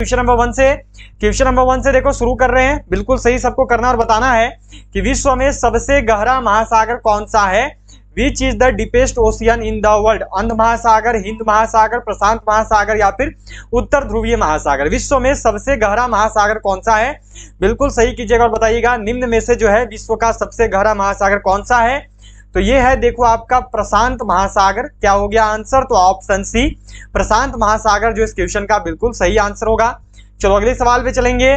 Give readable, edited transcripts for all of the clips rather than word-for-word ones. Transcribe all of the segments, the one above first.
Question number one से देखो शुरू कर रहे हैं। बिल्कुल सही सबको करना और बताना है कि विश्व में सबसे गहरा महासागर कौन सा है। Which is the deepest ocean in the world. अंध महासागर, हिंद महासागर, प्रशांत महासागर या फिर उत्तर ध्रुवीय महासागर। विश्व में सबसे गहरा महासागर कौन सा है, बिल्कुल सही कीजिएगा और बताइएगा निम्न में से जो है विश्व का सबसे गहरा महासागर कौन सा है। तो ये है देखो आपका प्रशांत महासागर। क्या हो गया आंसर, तो ऑप्शन सी प्रशांत महासागर जो इस क्वेश्चन का बिल्कुल सही आंसर होगा। चलो अगले सवाल पे चलेंगे।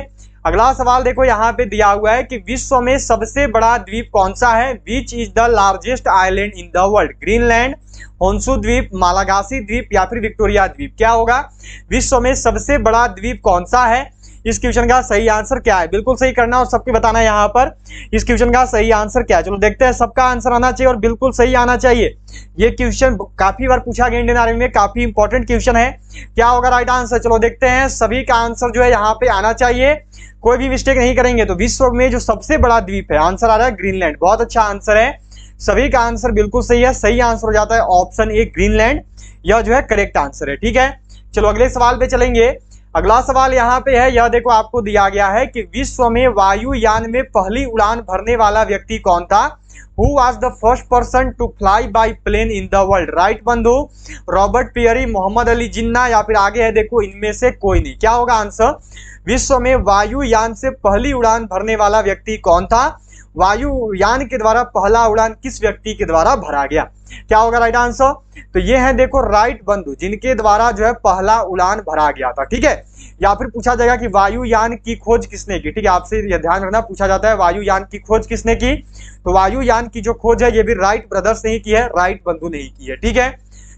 अगला सवाल देखो यहाँ पे दिया हुआ है कि विश्व में सबसे बड़ा द्वीप कौन सा है। Which is the largest island in the world. Greenland, Honshu द्वीप, मालागासी द्वीप या फिर विक्टोरिया द्वीप। क्या होगा, विश्व में सबसे बड़ा द्वीप कौन सा है। इस क्वेश्चन का सही आंसर क्या है, बिल्कुल सही करना और सबके बताना है यहाँ पर इस क्वेश्चन का सही आंसर क्या है। चलो देखते हैं, सबका आंसर आना चाहिए और बिल्कुल सही आना चाहिए। ये क्वेश्चन काफी बार पूछा गया इंडियन आर्मी में, काफी इंपॉर्टेंट क्वेश्चन है। क्या होगा राइट आंसर, चलो देखते हैं। सभी का आंसर जो है यहाँ पे आना चाहिए, कोई भी मिस्टेक नहीं करेंगे। तो विश्व में जो सबसे बड़ा द्वीप है, आंसर आ रहा है ग्रीनलैंड। बहुत अच्छा आंसर है, सभी का आंसर बिल्कुल सही है। सही आंसर हो जाता है ऑप्शन ए ग्रीनलैंड, यह जो है करेक्ट आंसर है। ठीक है, चलो अगले सवाल पे चलेंगे। अगला सवाल यहाँ पे है, यह देखो आपको दिया गया है कि विश्व में वायुयान में पहली उड़ान भरने वाला व्यक्ति कौन था। Who was the first person to fly by plane in the world? Right बंधु, रॉबर्ट पियरी, मोहम्मद अली जिन्ना या फिर आगे है देखो इनमें से कोई नहीं। क्या होगा आंसर, विश्व में वायुयान से पहली उड़ान भरने वाला व्यक्ति कौन था। वायुयान के द्वारा पहला उड़ान किस व्यक्ति के द्वारा भरा गया। क्या होगा राइट आंसर, तो ये है देखो राइट बंधु, जिनके द्वारा जो है पहला उड़ान भरा गया था। ठीक है, या फिर पूछा जाएगा कि वायुयान की खोज किसने की। ठीक है, आपसे यह ध्यान रखना, पूछा जाता है वायुयान की खोज किसने की। तो वायुयान की जो खोज है ये भी राइट ब्रदर्स ने की है, राइट बंधु ने की है। ठीक है,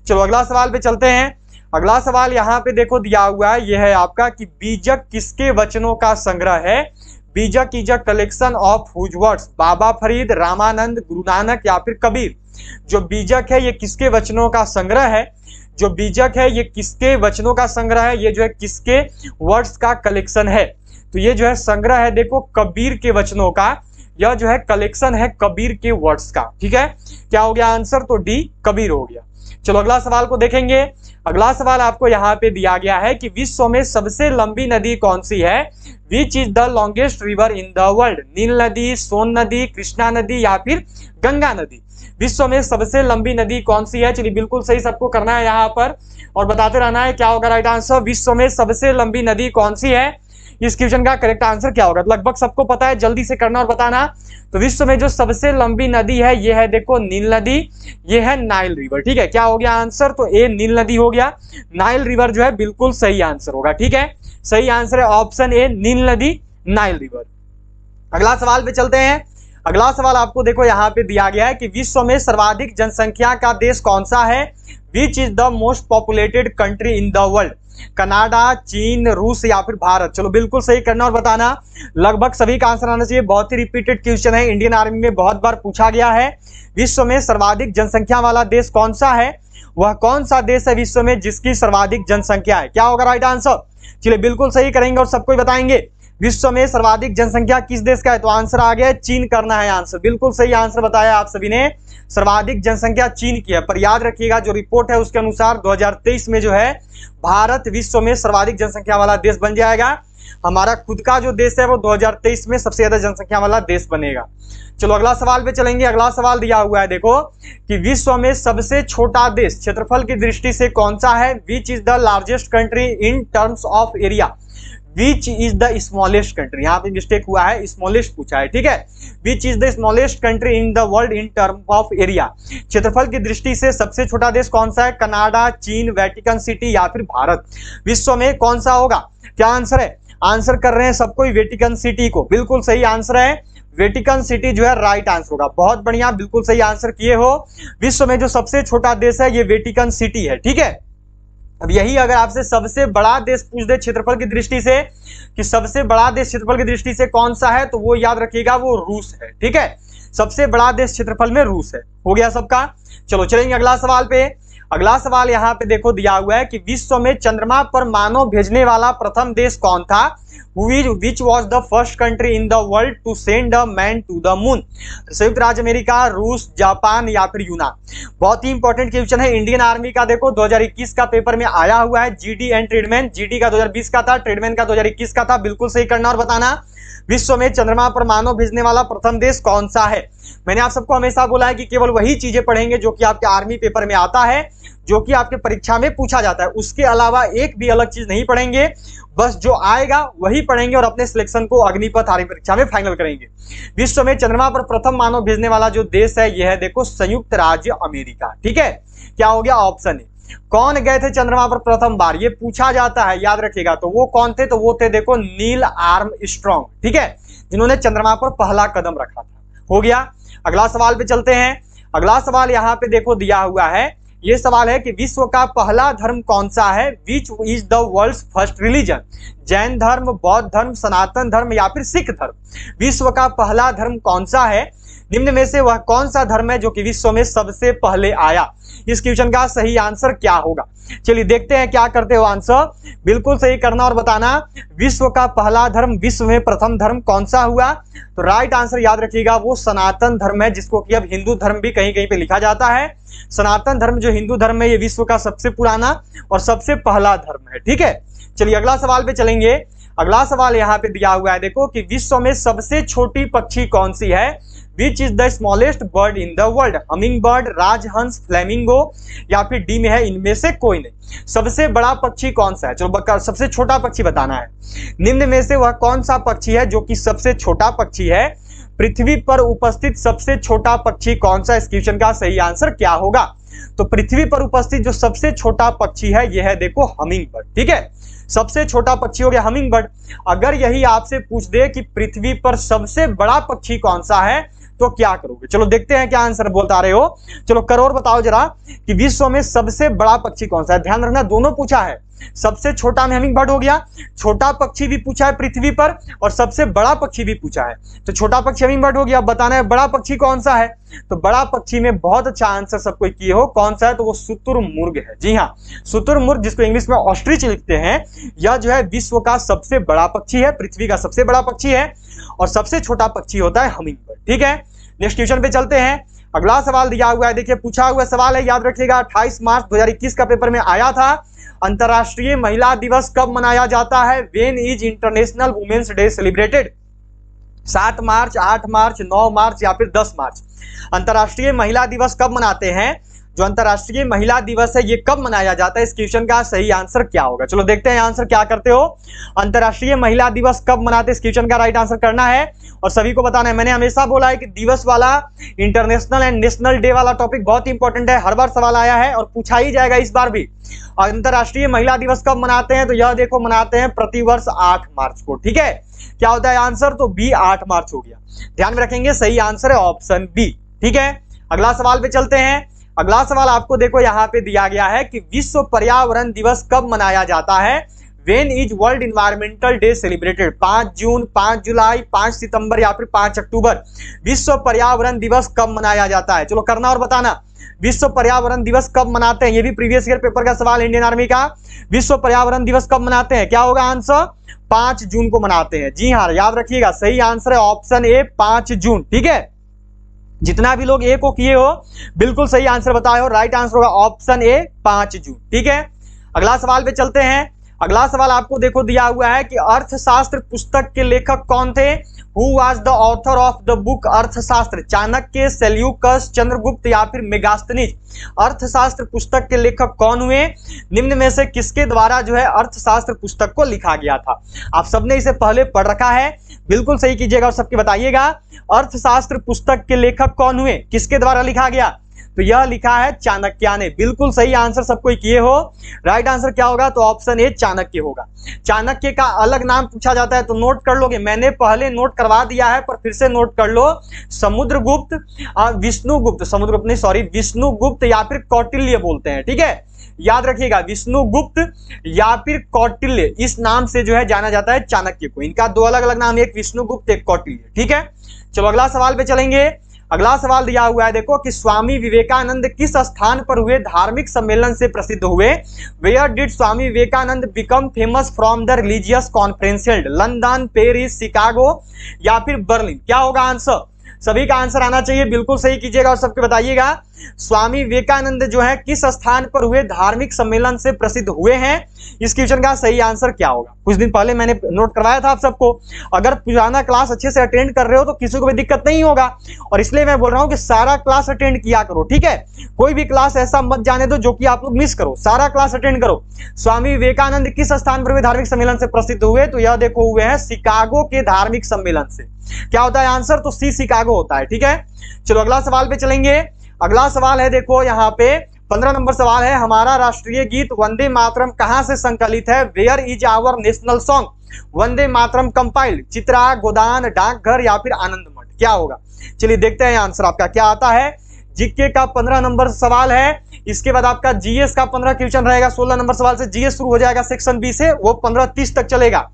चलो अगला सवाल पे चलते हैं। अगला सवाल यहाँ पे देखो दिया हुआ है, यह है आपका कि बीजक किसके वचनों का संग्रह है। Bijak is a collection of whose words. Baba Farid, Ramanand, Guru Nanak या फिर कबीर। जो बीजक है ये किसके वचनों का संग्रह है। जो बीजक है ये किसके वचनों का संग्रह है, ये जो है किसके वर्ड्स का कलेक्शन है। तो ये जो है संग्रह है देखो कबीर के वचनों का, यह जो है कलेक्शन है कबीर के वर्ड्स का। ठीक है, क्या हो गया आंसर, तो डी कबीर हो गया। चलो अगला सवाल को देखेंगे। अगला सवाल आपको यहाँ पे दिया गया है कि विश्व में सबसे लंबी नदी कौन सी है। Which is the longest river in the world. Nile नदी, सोन नदी, कृष्णा नदी या फिर गंगा नदी। विश्व में सबसे लंबी नदी कौन सी है। चलिए बिल्कुल सही सबको करना है यहाँ पर और बताते रहना है। क्या होगा राइट आंसर, विश्व में सबसे लंबी नदी कौन सी है। इस क्वेश्चन का करेक्ट आंसर क्या होगा, लगभग सबको पता है, जल्दी से करना और बताना। तो विश्व में जो सबसे लंबी नदी है ये है देखो नील नदी, ये है नाइल रिवर। ठीक है, क्या हो गया आंसर, तो ए नील नदी हो गया। नाइल रिवर जो है बिल्कुल सही आंसर होगा। ठीक है, सही आंसर है ऑप्शन ए नील नदी, नाइल रिवर। अगला सवाल पे चलते हैं। अगला सवाल आपको देखो यहाँ पे दिया गया है कि विश्व में सर्वाधिक जनसंख्या का देश कौन सा है। Which is the most populated country in the world. Canada, चीन, रूस या फिर भारत। चलो बिल्कुल सही करना और बताना, लगभग सभी का आंसर आना चाहिए। बहुत ही रिपीटेड क्वेश्चन है, इंडियन आर्मी में बहुत बार पूछा गया है। विश्व में सर्वाधिक जनसंख्या वाला देश कौन सा है, वह कौन सा देश है विश्व में जिसकी सर्वाधिक जनसंख्या है। क्या होगा राइट आंसर, चलिए बिल्कुल सही करेंगे और सबको बताएंगे विश्व में सर्वाधिक जनसंख्या किस देश का है। तो आंसर आ गया चीन, करना है आंसर। बिल्कुल सही आंसर बताया आप सभी ने, सर्वाधिक जनसंख्या चीन की है। पर याद रखिएगा जो रिपोर्ट है उसके अनुसार 2023 में जो है भारत विश्व में सर्वाधिक जनसंख्या वाला देश बन जाएगा। हमारा खुद का जो देश है वो 2023 में सबसे ज्यादा जनसंख्या वाला देश बनेगा। चलो अगला सवाल पे चलेंगे। अगला सवाल दिया हुआ है देखो कि विश्व में सबसे छोटा देश क्षेत्रफल की दृष्टि से कौन सा है। Which is the largest country in terms of area. Which is the smallest country, यहाँ पे मिस्टेक हुआ है, स्मॉलेस्ट पूछा है। ठीक है, which is the smallest country in the world in term of area. क्षेत्रफल की दृष्टि से सबसे छोटा देश कौन सा है। कनाडा, चीन, वेटिकन सिटी या फिर भारत। विश्व में कौन सा होगा, क्या आंसर है। आंसर कर रहे हैं सबको वेटिकन सिटी को, बिल्कुल सही आंसर है। वेटिकन सिटी जो है राइट आंसर होगा। बहुत बढ़िया, बिल्कुल सही आंसर किए हो। विश्व में जो सबसे छोटा देश है ये वेटिकन सिटी है। ठीक है, अब यही अगर आपसे सबसे बड़ा देश पूछ दे क्षेत्रफल की दृष्टि से कि सबसे बड़ा देश क्षेत्रफल की दृष्टि से कौन सा है, तो वो याद रखिएगा वो रूस है। ठीक है, सबसे बड़ा देश क्षेत्रफल में रूस है। हो गया सबका। चलो चलेंगे अगला सवाल पे। अगला सवाल यहाँ पे देखो दिया हुआ है कि विश्व में चंद्रमा पर मानव भेजने वाला प्रथम देश कौन था? Which was the first country in the world to send a man to the moon? संयुक्त राज्य अमेरिका, रूस, जापान या फिर यूनान। बहुत ही इंपॉर्टेंट क्वेश्चन है इंडियन आर्मी का। देखो 2021 का पेपर में आया हुआ है। जीडी एंड ट्रेडमैन, जीडी का 2020 का था, ट्रेडमैन का 2021 का था। बिल्कुल सही करना और बताना विश्व में चंद्रमा पर मानव भेजने वाला प्रथम देश कौन सा है। मैंने आप सबको हमेशा बोला है कि केवल वही चीजें पढ़ेंगे जो कि आपके आर्मी पेपर में आता है, जो कि आपके परीक्षा में पूछा जाता है। उसके अलावा एक भी अलग चीज नहीं पढ़ेंगे, बस जो आएगा वही पढ़ेंगे और अपने सिलेक्शन को अग्निपथ आर्मी परीक्षा में फाइनल करेंगे। विश्व में चंद्रमा पर प्रथम मानव भेजने वाला जो देश है यह है देखो संयुक्त राज्य अमेरिका। ठीक है, क्या हो गया? Option A. कौन गए थे चंद्रमा पर प्रथम बार, ये पूछा जाता है, याद रखिएगा। तो वो कौन थे? तो वो थे देखो नील आर्मस्ट्रांग। ठीक है, जिन्होंने चंद्रमा पर पहला कदम रखा था। हो गया। अगला सवाल पे चलते हैं। अगला सवाल यहाँ पे देखो दिया हुआ है। ये सवाल है कि विश्व का पहला धर्म कौन सा है? Which is the world's first religion? Jain धर्म, बौद्ध धर्म, सनातन धर्म या फिर सिख धर्म। विश्व का पहला धर्म कौन सा है? निम्न में से वह कौन सा धर्म है जो कि विश्व में सबसे पहले आया? इस क्वेश्चन का सही आंसर क्या होगा? चलिए देखते हैं क्या करते हो आंसर। बिल्कुल सही करना और बताना विश्व का पहला धर्म, विश्व में प्रथम धर्म कौन सा हुआ? तो राइट आंसर याद रखिएगा वो सनातन धर्म है, जिसको कि अब हिंदू धर्म भी कहीं कहीं पे लिखा जाता है। सनातन धर्म जो हिंदू धर्म है ये विश्व का सबसे पुराना और सबसे पहला धर्म है। ठीक है, चलिए अगला सवाल पे चलेंगे। अगला सवाल यहाँ पे दिया हुआ है देखो कि विश्व में सबसे छोटी पक्षी कौन सी है? Which is the smallest bird in the world? Humming bird, Rajhans, flamingo या फिर डी में है इनमें से कोई नहीं। सबसे बड़ा पक्षी कौन सा है? चलो सबसे छोटा पक्षी बताना है। निम्न में से वह कौन सा पक्षी है जो कि सबसे छोटा पक्षी है? पृथ्वी पर उपस्थित सबसे छोटा पक्षी कौन सा? इस क्वेश्चन का सही आंसर क्या होगा? तो पृथ्वी पर उपस्थित जो सबसे छोटा पक्षी है यह है देखो हमिंग बर्ड। ठीक है, सबसे छोटा पक्षी हो गया हमिंग बर्ड। अगर यही आपसे पूछ दे कि पृथ्वी पर सबसे बड़ा पक्षी कौन सा है तो क्या करोगे? चलो देखते हैं क्या आंसर बता रहे हो। चलो करो और बताओ जरा कि विश्व में सबसे बड़ा पक्षी कौन सा है। ध्यान रखना दोनों पूछा है, सबसे छोटा में हमिंग बर्ड हो गया, छोटा पक्षी भी पूछा है पृथ्वी पर और सबसे बड़ा पक्षी भी पूछा है। तो छोटा पक्षी हमिंग बर्ड हो गया। अब बताना है बड़ा पक्षी कौन सा है। तो बड़ा पक्षी में बहुत अच्छा आंसर सबको किए हो, कौन सा है? तो वो शुतुरमुर्ग है। जी हाँ, शुतुरमुर्ग जिसको इंग्लिश में ऑस्ट्रिच लिखते हैं, यह जो है विश्व का सबसे बड़ा पक्षी है, पृथ्वी का सबसे बड़ा पक्षी है और सबसे छोटा पक्षी होता है हमिंग बर्ड। ठीक है, नेक्स्ट क्वेश्चन पे चलते हैं। अगला सवाल दिया हुआ है, देखिए पूछा हुआ सवाल है, याद रखिएगा 28 मार्च 2021 का पेपर में आया था। अंतरराष्ट्रीय महिला दिवस कब मनाया जाता है? When is international women's day celebrated? 7 March, 8 March, 9 March या फिर 10 मार्च? अंतरराष्ट्रीय महिला दिवस कब मनाते हैं? जो अंतरराष्ट्रीय महिला दिवस है ये कब मनाया जाता है? इस क्वेश्चन का सही आंसर क्या होगा? चलो देखते हैं आंसर क्या करते हो। अंतरराष्ट्रीय महिला दिवस कब मनाते हैं? इस क्वेश्चन का राइट आंसर करना है और सभी को बताना है। मैंने हमेशा बोला है कि दिवस वाला, इंटरनेशनल एंड नेशनल डे वाला टॉपिक बहुत इंपॉर्टेंट है, हर बार सवाल आया है और पूछा ही जाएगा इस बार भी। अंतरराष्ट्रीय महिला दिवस कब मनाते हैं? तो यह देखो मनाते हैं प्रतिवर्ष 8 मार्च को। ठीक है, क्या होता है आंसर? तो बी 8 मार्च हो गया। ध्यान में रखेंगे सही आंसर है ऑप्शन बी। ठीक है, अगला सवाल पे चलते हैं। अगला सवाल आपको देखो यहाँ पे दिया गया है कि विश्व पर्यावरण दिवस कब मनाया जाता है? When is world environmental day celebrated? 5 जून, 5 जुलाई, 5 सितंबर या फिर 5 अक्टूबर? विश्व पर्यावरण दिवस कब मनाया जाता है? चलो करना और बताना विश्व पर्यावरण दिवस कब मनाते हैं। ये भी प्रीवियस ईयर पेपर का सवाल इंडियन आर्मी का। विश्व पर्यावरण दिवस कब मनाते हैं? क्या होगा आंसर? 5 जून को मनाते हैं। जी हाँ, याद रखिएगा सही आंसर है ऑप्शन ए 5 जून। ठीक है, जितना भी लोग ए को किए हो बिल्कुल सही आंसर बताए हो। राइट आंसर होगा ऑप्शन ए 5 जून। ठीक है, अगला सवाल पे चलते हैं। अगला सवाल आपको देखो दिया हुआ है कि अर्थशास्त्र पुस्तक के लेखक कौन थे? Who was the author of the book अर्थशास्त्र? चाणक्य, सेल्यूकस, चंद्रगुप्त या फिर मेगास्थनीज? अर्थशास्त्र पुस्तक के लेखक कौन हुए? निम्न में से किसके द्वारा जो है अर्थशास्त्र पुस्तक को लिखा गया था? आप सबने इसे पहले पढ़ रखा है, बिल्कुल सही कीजिएगा और सबके बताइएगा अर्थशास्त्र पुस्तक के लेखक कौन हुए, किसके द्वारा लिखा गया? तो यह लिखा है चाणक्य ने। बिल्कुल सही आंसर सबको किए हो। राइट आंसर क्या होगा? तो ऑप्शन ए चाणक्य होगा। चाणक्य का अलग नाम पूछा जाता है तो नोट कर लोगे, मैंने पहले नोट करवा दिया है पर फिर से नोट कर लो। समुद्रगुप्त, विष्णुगुप्त, समुद्रगुप्त नहीं सॉरी विष्णुगुप्त या फिर कौटिल्य बोलते हैं। ठीक है, याद रखिएगा विष्णुगुप्त या फिर कौटिल्य, इस नाम से जो है जाना जाता है चाणक्य को। इनका दो अलग अलग नाम, एक विष्णुगुप्त एक कौटिल्य। ठीक है, चलो अगला सवाल पे चलेंगे। अगला सवाल दिया हुआ है देखो कि स्वामी विवेकानंद किस स्थान पर हुए धार्मिक सम्मेलन से प्रसिद्ध हुए? Where did Swami Vivekananda become famous from the religious conference held? London, Paris, Chicago या फिर बर्लिन? क्या होगा आंसर? सभी का आंसर आना चाहिए, बिल्कुल सही कीजिएगा और सबके बताइएगा स्वामी विवेकानंद जो है किस स्थान पर हुए धार्मिक सम्मेलन से प्रसिद्ध हुए हैं? इस क्वेश्चन का सही आंसर क्या होगा? कुछ दिन पहले मैंने नोट करवाया था आप सबको। अगर पुराना क्लास अच्छे से अटेंड कर रहे हो तो किसी को भी दिक्कत नहीं होगा, और इसलिए मैं बोल रहा हूं कि सारा क्लास अटेंड किया करो, ठीक है? कोई भी क्लास ऐसा मत जाने दो जो कि आप लोग मिस करो, सारा क्लास अटेंड करो। स्वामी विवेकानंद किस स्थान पर हुए धार्मिक सम्मेलन से प्रसिद्ध हुए? तो यह देखो हुए हैं शिकागो के धार्मिक सम्मेलन से। क्या होता है आंसर? तो सी, शिकागो होता है, ठीक है? चलो अगला सवाल पे चलेंगे। अगला सवाल है देखो यहाँ पे 15 नंबर सवाल है, हमारा राष्ट्रीय गीत वंदे मातरम कहां से संकलित है? Where is our national song Vande Mataram compiled? Chitra, Godan, Dakghar या फिर आनंद मठ? क्या होगा? चलिए देखते हैं आंसर आपका क्या आता है। जीके का 15 नंबर सवाल है, इसके बाद आपका जीएस का 15 क्वेश्चन रहेगा। 16 नंबर सवाल से जीएस शुरू हो जाएगा सेक्शन बी से, वो 15-30 तक चलेगा।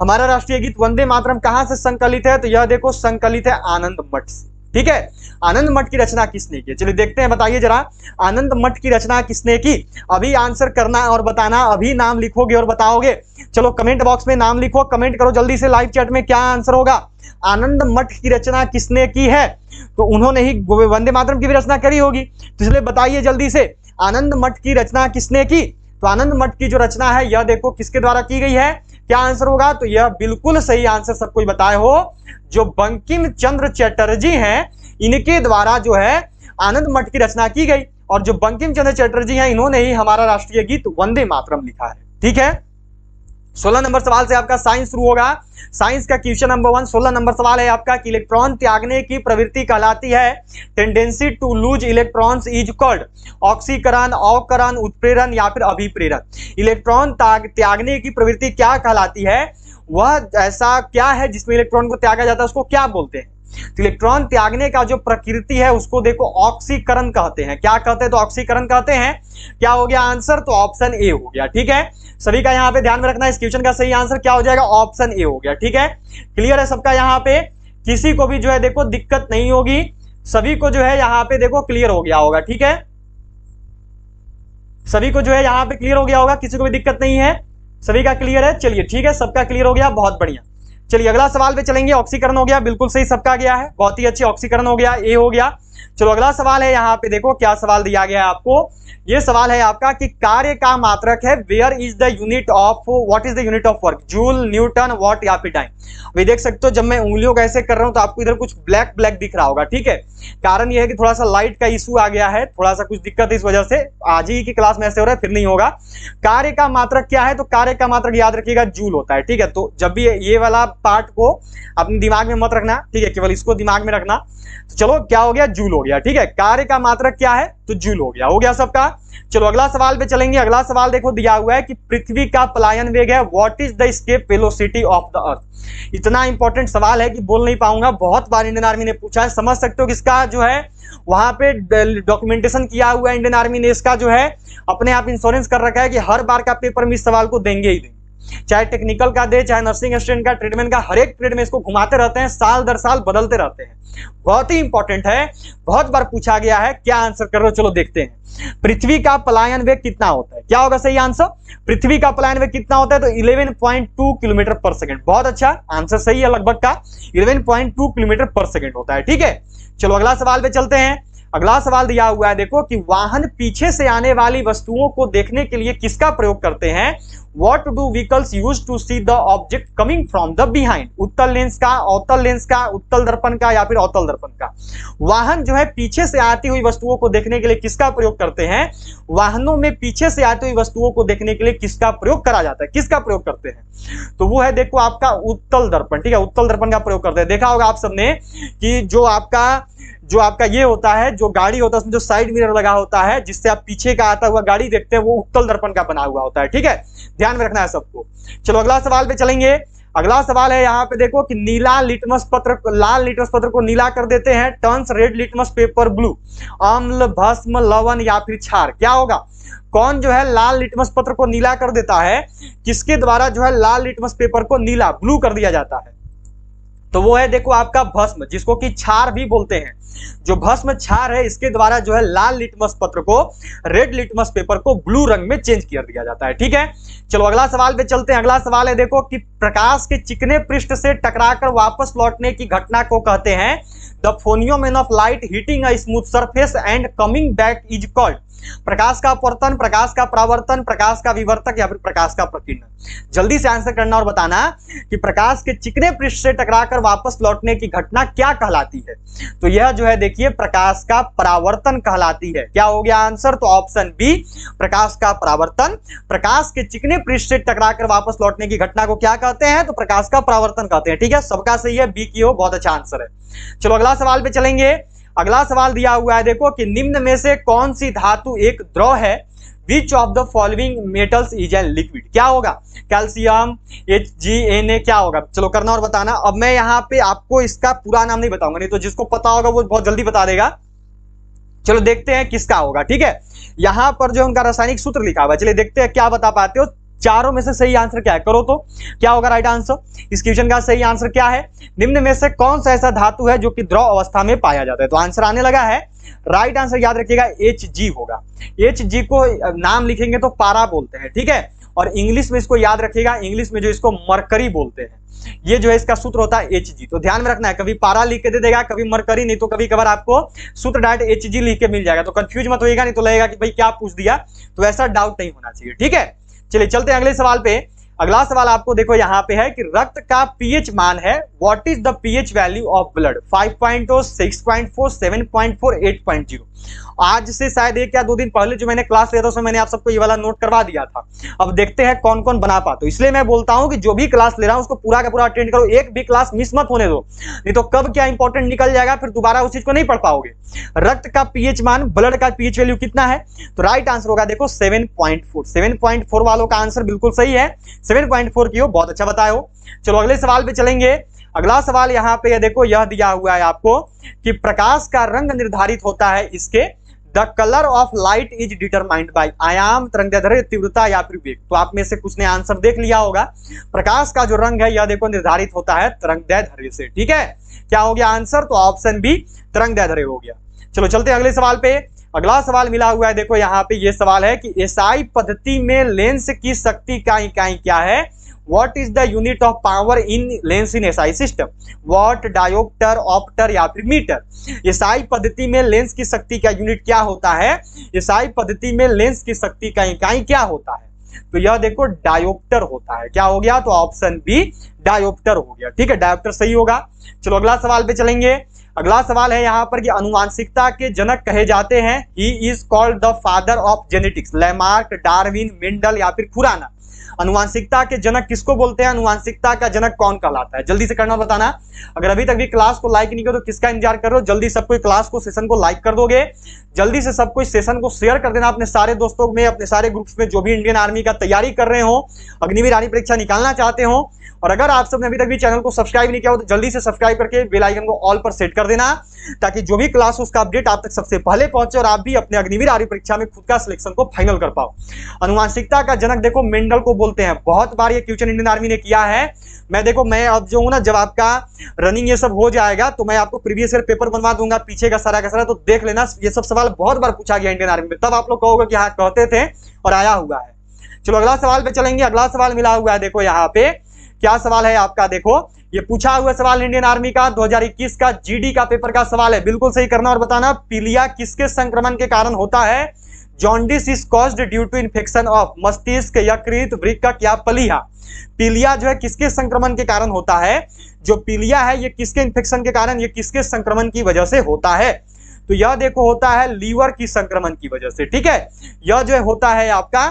हमारा राष्ट्रीय गीत वंदे मातरम कहां से संकलित है? तो यह देखो संकलित है आनंद मठ से, ठीक है? आनंद मठ की रचना किसने की? चलिए देखते हैं, बताइए जरा आनंद मठ की रचना किसने की? अभी आंसर करना और बताना, अभी नाम लिखोगे और बताओगे। चलो कमेंट बॉक्स में नाम लिखो, कमेंट करो जल्दी से लाइव चैट में, क्या आंसर होगा? आनंद मठ की रचना किसने की है? तो उन्होंने ही वंदे मातरम की भी रचना करी होगी, तो इसलिए बताइए जल्दी से आनंद मठ की रचना किसने की? तो आनंद मठ की जो रचना है यह देखो किसके द्वारा की गई है? क्या आंसर होगा? तो यह बिल्कुल सही आंसर सब कुछ बताए हो, जो बंकिम चंद्र चटर्जी हैं, इनके द्वारा जो है आनंद मठ की रचना की गई। और जो बंकिम चंद्र चटर्जी हैं, इन्होंने ही हमारा राष्ट्रीय गीत वंदे मातरम लिखा है, ठीक है? 16 नंबर सवाल से आपका साइंस शुरू होगा। साइंस का क्वेश्चन नंबर 1, 16 नंबर सवाल है आपका कि इलेक्ट्रॉन त्यागने की प्रवृत्ति कहलाती है? Tendency to lose electrons is called? ऑक्सीकरण, अवकरण, उत्प्रेरण या फिर अभिप्रेरण? इलेक्ट्रॉन त्यागने की प्रवृत्ति क्या कहलाती है? वह ऐसा क्या है जिसमें इलेक्ट्रॉन को त्यागा जाता है, उसको क्या बोलते हैं? तो इलेक्ट्रॉन त्यागने का जो प्रकृति है उसको देखो ऑक्सीकरण कहते हैं। क्या कहते हैं? तो ऑक्सीकरण कहते हैं। क्या हो गया आंसर? तो ऑप्शन ए हो गया, ठीक है? सभी का यहाँ पे ध्यान में रखना, इस क्वेश्चन का सही आंसर क्या हो जाएगा? ऑप्शन ए हो गया, ठीक है? क्लियर है सबका? यहाँ पे किसी को भी जो है देखो दिक्कत नहीं होगी, सभी को जो है यहाँ पे देखो क्लियर हो गया होगा, ठीक है? सभी को जो है यहाँ पे क्लियर हो गया होगा, किसी को भी दिक्कत नहीं है, सभी का क्लियर है? चलिए ठीक है, सबका क्लियर हो गया, बहुत बढ़िया। चलिए अगला सवाल पे चलेंगे। ऑक्सीकरण हो गया, बिल्कुल सही सबका गया है, बहुत ही अच्छी। ऑक्सीकरण हो गया, ए हो गया। चलो अगला सवाल है, यहाँ पे देखो क्या सवाल दिया गया है आपको। ये सवाल है आपका कि कार्य का मात्रक है where is the unit of, what is the unit of work? Joule, newton, watt या फिर टाइम? अभी देख सकते हो जब मैं उंगलियों का ऐसे कर रहा हूं तो आपको इधर कुछ ब्लैक ब्लैक दिख रहा होगा, ठीक है? कारण यह है कि थोड़ा सा लाइट का इशू आ गया है, थोड़ा सा कुछ दिक्कत है, इस वजह से आज ही की क्लास में ऐसे हो रहा है, फिर नहीं होगा। कार्य का मात्रक क्या है? तो कार्य का मात्रक याद रखिएगा जूल होता है, ठीक है? तो जब भी ये वाला पार्ट को अपने दिमाग में मत रखना, ठीक है? केवल इसको दिमाग में रखना। तो चलो क्या हो गया? जूल हो गया, ठीक है? कार्य का मात्रक क्या है? तो जूल हो गया सबका। चलो अगला सवाल पे चलेंगे। अगला सवाल देखो दिया हुआ है कि पृथ्वी का पलायन वेग है, what is the escape velocity of the earth? इतना इंपॉर्टेंट सवाल है कि बोल नहीं पाऊंगा, बहुत बार इंडियन आर्मी ने पूछा है, समझ सकते हो कि इसका जो है वहां पे डॉक्यूमेंटेशन किया हुआ है इंडियन आर्मी ने, इसका जो है अपने आप इंश्योरेंस कर रखा है कि हर बार का पेपर में इस सवाल को देंगे ही देंगे, चाहे टेक्निकल का दे, चाहे नर्सिंग असिस्टेंट का, ट्रेडमैन का, हर एक ट्रेड में इसको घुमाते रहते हैं, साल दर साल बदलते रहते हैं। बहुत ही इंपॉर्टेंट है, बहुत बार पूछा गया है। क्या आंसर कर रहे हो? चलो देखते हैं। पृथ्वी का पलायन वेग कितना होता है? क्या होगा सही आंसर? पृथ्वी का पलायन वेग कितना होता है? तो 11.2 किलोमीटर पर सेकंड। बहुत अच्छा आंसर, सही है लगभग का, 11.2 किलोमीटर पर सेकंड होता है, ठीक है? चलो अगला सवाल पे चलते हैं। अगला सवाल दिया हुआ है देखो कि वाहन पीछे से आने वाली वस्तुओं को देखने के लिए किसका प्रयोग करते हैं? What do vehicles use to see the object coming from the behind? उत्तल लेंस का, अवतल लेंस का, उत्तल दर्पण का या फिर अवतल दर्पण का? वाहन जो है पीछे से आती हुई वस्तुओं को देखने के लिए किसका प्रयोग करते हैं? वाहनों में पीछे से आती हुई वस्तुओं को देखने के लिए किसका प्रयोग करा जाता है? किसका प्रयोग करते हैं? तो वो है देखो आपका उत्तल दर्पण, ठीक है? उत्तल दर्पण का प्रयोग करते हैं। देखा होगा आप सबने कि जो आपका ये होता है, जो गाड़ी होता है उसमें जो साइड मिरर लगा होता है, जिससे आप पीछे का आता हुआ गाड़ी देखते हैं, वो उत्तल दर्पण का बना हुआ होता है, ठीक है? ध्यान में रखना है सबको। चलो अगला सवाल पे चलेंगे। अगला सवाल है यहाँ पे देखो कि नीला लिटमस पत्र, लाल लिटमस पत्र को नीला कर देते हैं, turns red litmus paper blue. अम्ल, भस्म, लवण या फिर क्षार? क्या होगा? कौन जो है लाल लिटमस पत्र को नीला कर देता है? किसके द्वारा जो है लाल लिटमस पेपर को नीला, ब्लू कर दिया जाता है? तो वो है देखो आपका भस्म, जिसको कि क्षार भी बोलते हैं। जो भस्म क्षार है इसके द्वारा जो है लाल लिटमस पत्र को, रेड लिटमस पेपर को ब्लू रंग में चेंज कर दिया जाता है। ठीक है, चलो अगला सवाल पे चलते हैं। अगला सवाल है देखो कि प्रकाश के चिकने पृष्ठ से टकराकर वापस लौटने की घटना को कहते हैं the phenomenon of light hitting a smooth surface and coming back is called. प्रकाश का अपवर्तन, प्रकाश का परावर्तन, प्रकाश का विवर्तक या फिर प्रकाश का प्रकीर्णन। जल्दी से आंसर करना और बताना कि प्रकाश के चिकने पृष्ठ से टकराकर वापस लौटने की घटना क्या कहलाती है। तो यह जो है देखिए प्रकाश का परावर्तन कहलाती है। क्या हो गया आंसर? तो ऑप्शन बी प्रकाश का परावर्तन। प्रकाश के चिकने पृष्ठ से टकराकर वापस लौटने की घटना को क्या कहते हैं? तो प्रकाश का परावर्तन कहते हैं। ठीक है, सबका सही है, बी की हो, बहुत अच्छा आंसर है। चलो अगला सवाल पे चलेंगे। अगला सवाल दिया हुआ है देखो कि निम्न में से कौन सी धातु एक द्रव है? Which of the following metals is an liquid? क्या होगा? कैल्शियम, HgNa, क्या होगा? चलो करना और बताना। अब मैं यहाँ पे आपको इसका पूरा नाम नहीं बताऊंगा, नहीं तो जिसको पता होगा वो बहुत जल्दी बता देगा। चलो देखते हैं किसका होगा। ठीक है, यहाँ पर जो उनका रासायनिक सूत्र लिखा हुआ है, चलिए देखते हैं क्या बता पाते हो। चारों में से सही आंसर क्या है? करो तो क्या होगा राइट आंसर? इस क्वेश्चन का सही आंसर क्या है? निम्न में से कौन सा ऐसा धातु है जो कि द्रव अवस्था में पाया जाता है? तो आंसर आने लगा है। राइट आंसर याद रखिएगा Hg होगा। Hg को नाम लिखेंगे तो पारा बोलते हैं। ठीक है, और इंग्लिश में इसको याद रखिएगा, इंग्लिश में जो इसको मरकरी बोलते हैं। ये जो है इसका सूत्र होता है Hg। तो ध्यान में रखना है, कभी पारा लिख के दे देगा, कभी मरकरी, नहीं तो कभी कभार आपको सूत्र डायरेक्ट Hg लिख के मिल जाएगा। तो कंफ्यूज मत होइएगा, नहीं तो लगेगा कि भाई क्या पूछ दिया, तो ऐसा डाउट नहीं होना चाहिए। ठीक है, चलिए चलते हैं अगले सवाल पे। अगला सवाल आपको देखो यहाँ पे है कि रक्त का पीएच मान है। What is the pH value of blood? 5.0, 6.4, 7.4, 8.0। आज से शायद 1 या 2 दिन पहले जो मैंने क्लास लिया था उसमें मैंने आप सबको ये वाला नोट करवा दिया था। अब देखते हैं कौन कौन बना पाते हो। इसलिए मैं बोलता हूं कि जो भी क्लास ले रहा हूं उसको पूरा का पूरा अटेंड करो, एक भी क्लास मिस मत होने दो, नहीं तो कब क्या इंपॉर्टेंट निकल जाएगा, फिर दोबारा उस चीज को नहीं पढ़ पाओगे। रक्त का पीएच मान, ब्लड का पीएच वैल्यू कितना है? तो राइट आंसर होगा देखो 7.4। 7.4 वालों का आंसर बिल्कुल सही है। 7.4 की हो, बहुत अच्छा बताए हो। चलो अगले सवाल पे चलेंगे। अगला सवाल यहाँ पे देखो, यह दिया हुआ है आपको कि प्रकाश का रंग निर्धारित होता है इसके। The colour of light is determined by आयाम, तरंगदैर्ध्य, तीव्रता या फिर वेग। तो आप में से कुछ ने आंसर देख लिया होगा। प्रकाश का जो रंग है यह देखो निर्धारित होता है तरंगदैर्ध्य से। ठीक है, क्या हो गया आंसर? तो ऑप्शन बी तरंगदैर्ध्य हो गया। चलो चलते हैं अगले सवाल पे। अगला सवाल मिला हुआ है देखो, यहाँ पे ये सवाल है कि एसआई पद्धति में लेंस की शक्ति का इकाई क्या है? What is the unit of power in lens in SI system? Watt, dioptre, after या फिर मीटर। एसआई पद्धति में लेंस की शक्ति का यूनिट क्या होता है? एसआई पद्धति में लेंस की शक्ति का इकाई क्या होता है? तो यह देखो डायोप्टर होता है। क्या हो गया? तो ऑप्शन बी डायोप्टर हो गया। ठीक है, डायोप्टर सही होगा। चलो अगला सवाल पे चलेंगे। अगला सवाल है यहाँ पर कि अनुवांशिकता के जनक कहे जाते हैं। He is called the father of genetics. Lamarck, Darwin, Mendel या फिर खुराना। अनुवांशिकता के जनक किसको बोलते हैं? अनुवांशिकता का जनक कौन कहलाता है? जल्दी से करना और बताना। अगर अभी तक भी क्लास को लाइक नहीं करो तो किसका इंतजार कर रहे हो? जल्दी सब कोई क्लास को, सेशन को लाइक कर दोगे। जल्दी से सब कोई सेशन को शेयर कर देना अपने सारे दोस्तों में, अपने सारे ग्रुप्स में जो भी इंडियन आर्मी का तैयारी कर रहे हो, अग्निवीर आर्मी परीक्षा निकालना चाहते हो। और अगर आप सबने अभी तक भी चैनल को सब्सक्राइब नहीं किया हो तो जल्दी से सब्सक्राइब करके बेल आइकन को ऑल पर सेट कर देना, ताकि जो भी क्लास हो उसका अपडेट आप तक सबसे पहले पहुंचे और आप भी अपने अग्निवीर आर्मी परीक्षा में खुद का सिलेक्शन को फाइनल कर पाओ। अनुवांशिकता का जनक देखो मेंडल को बोलते हैं। बहुत बार ये क्वेश्चन इंडियन आर्मी ने किया है। मैं अब जो हूं ना, जब आपका रनिंग ये सब हो जाएगा तो मैं आपको प्रीवियस ईयर पेपर बनवा दूंगा पीछे का सारा, तो देख लेना। ये सब सवाल बहुत बार पूछा गया इंडियन आर्मी में, तब आप लोग कहोगे कि हाँ कहते थे और आया हुआ है। चलो अगला सवाल पे चलेंगे। अगला सवाल मिला हुआ है देखो, यहाँ पे क्या सवाल है आपका? देखो ये पूछा हुआ सवाल इंडियन आर्मी का 2021 का जीडी का पेपर का सवाल है। बिल्कुल सही करना और बताना। पीलिया किसके संक्रमण के कारण होता है? Jaundice is caused due to infection of मस्तिष्क, यकृत, वृक्क या प्लीहा। पीलिया जो है किसके संक्रमण के कारण होता है? जो पीलिया है ये किसके इन्फेक्शन के कारण, ये किसके संक्रमण की वजह से होता है? तो यह देखो होता है लीवर की संक्रमण की वजह से। ठीक है, यह जो होता है आपका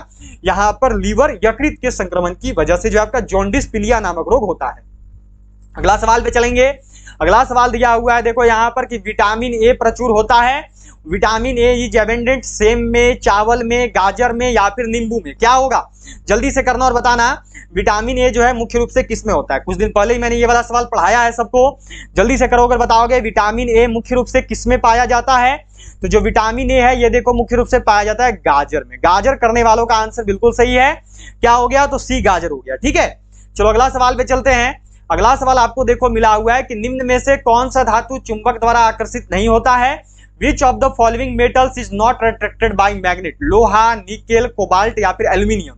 यहाँ पर लीवर यकृत के संक्रमण की वजह से जो आपका जॉन्डिस पीलिया नामक रोग होता है। अगला सवाल पे चलेंगे। अगला सवाल दिया हुआ है देखो यहाँ पर कि विटामिन ए प्रचुर होता है। Vitamin A is abundant same में, चावल में, गाजर में या फिर नींबू में। क्या होगा? जल्दी से करना और बताना। विटामिन ए जो है मुख्य रूप से किसमें होता है? कुछ दिन पहले ही मैंने ये वाला सवाल पढ़ाया है सबको। जल्दी से करोगे बताओगे विटामिन ए मुख्य रूप से किसमें पाया जाता है? तो जो विटामिन ए है ये देखो मुख्य रूप से पाया जाता है गाजर में। गाजर करने वालों का आंसर बिल्कुल सही है। क्या हो गया? तो सी गाजर हो गया। ठीक है, चलो अगला सवाल पे चलते हैं। अगला सवाल आपको देखो मिला हुआ है कि निम्न में से कौन सा धातु चुंबक द्वारा आकर्षित नहीं होता है। Which of the following metals is not attracted by magnet. लोहा, निकेल, कोबाल्ट या फिर एल्यूमिनियम।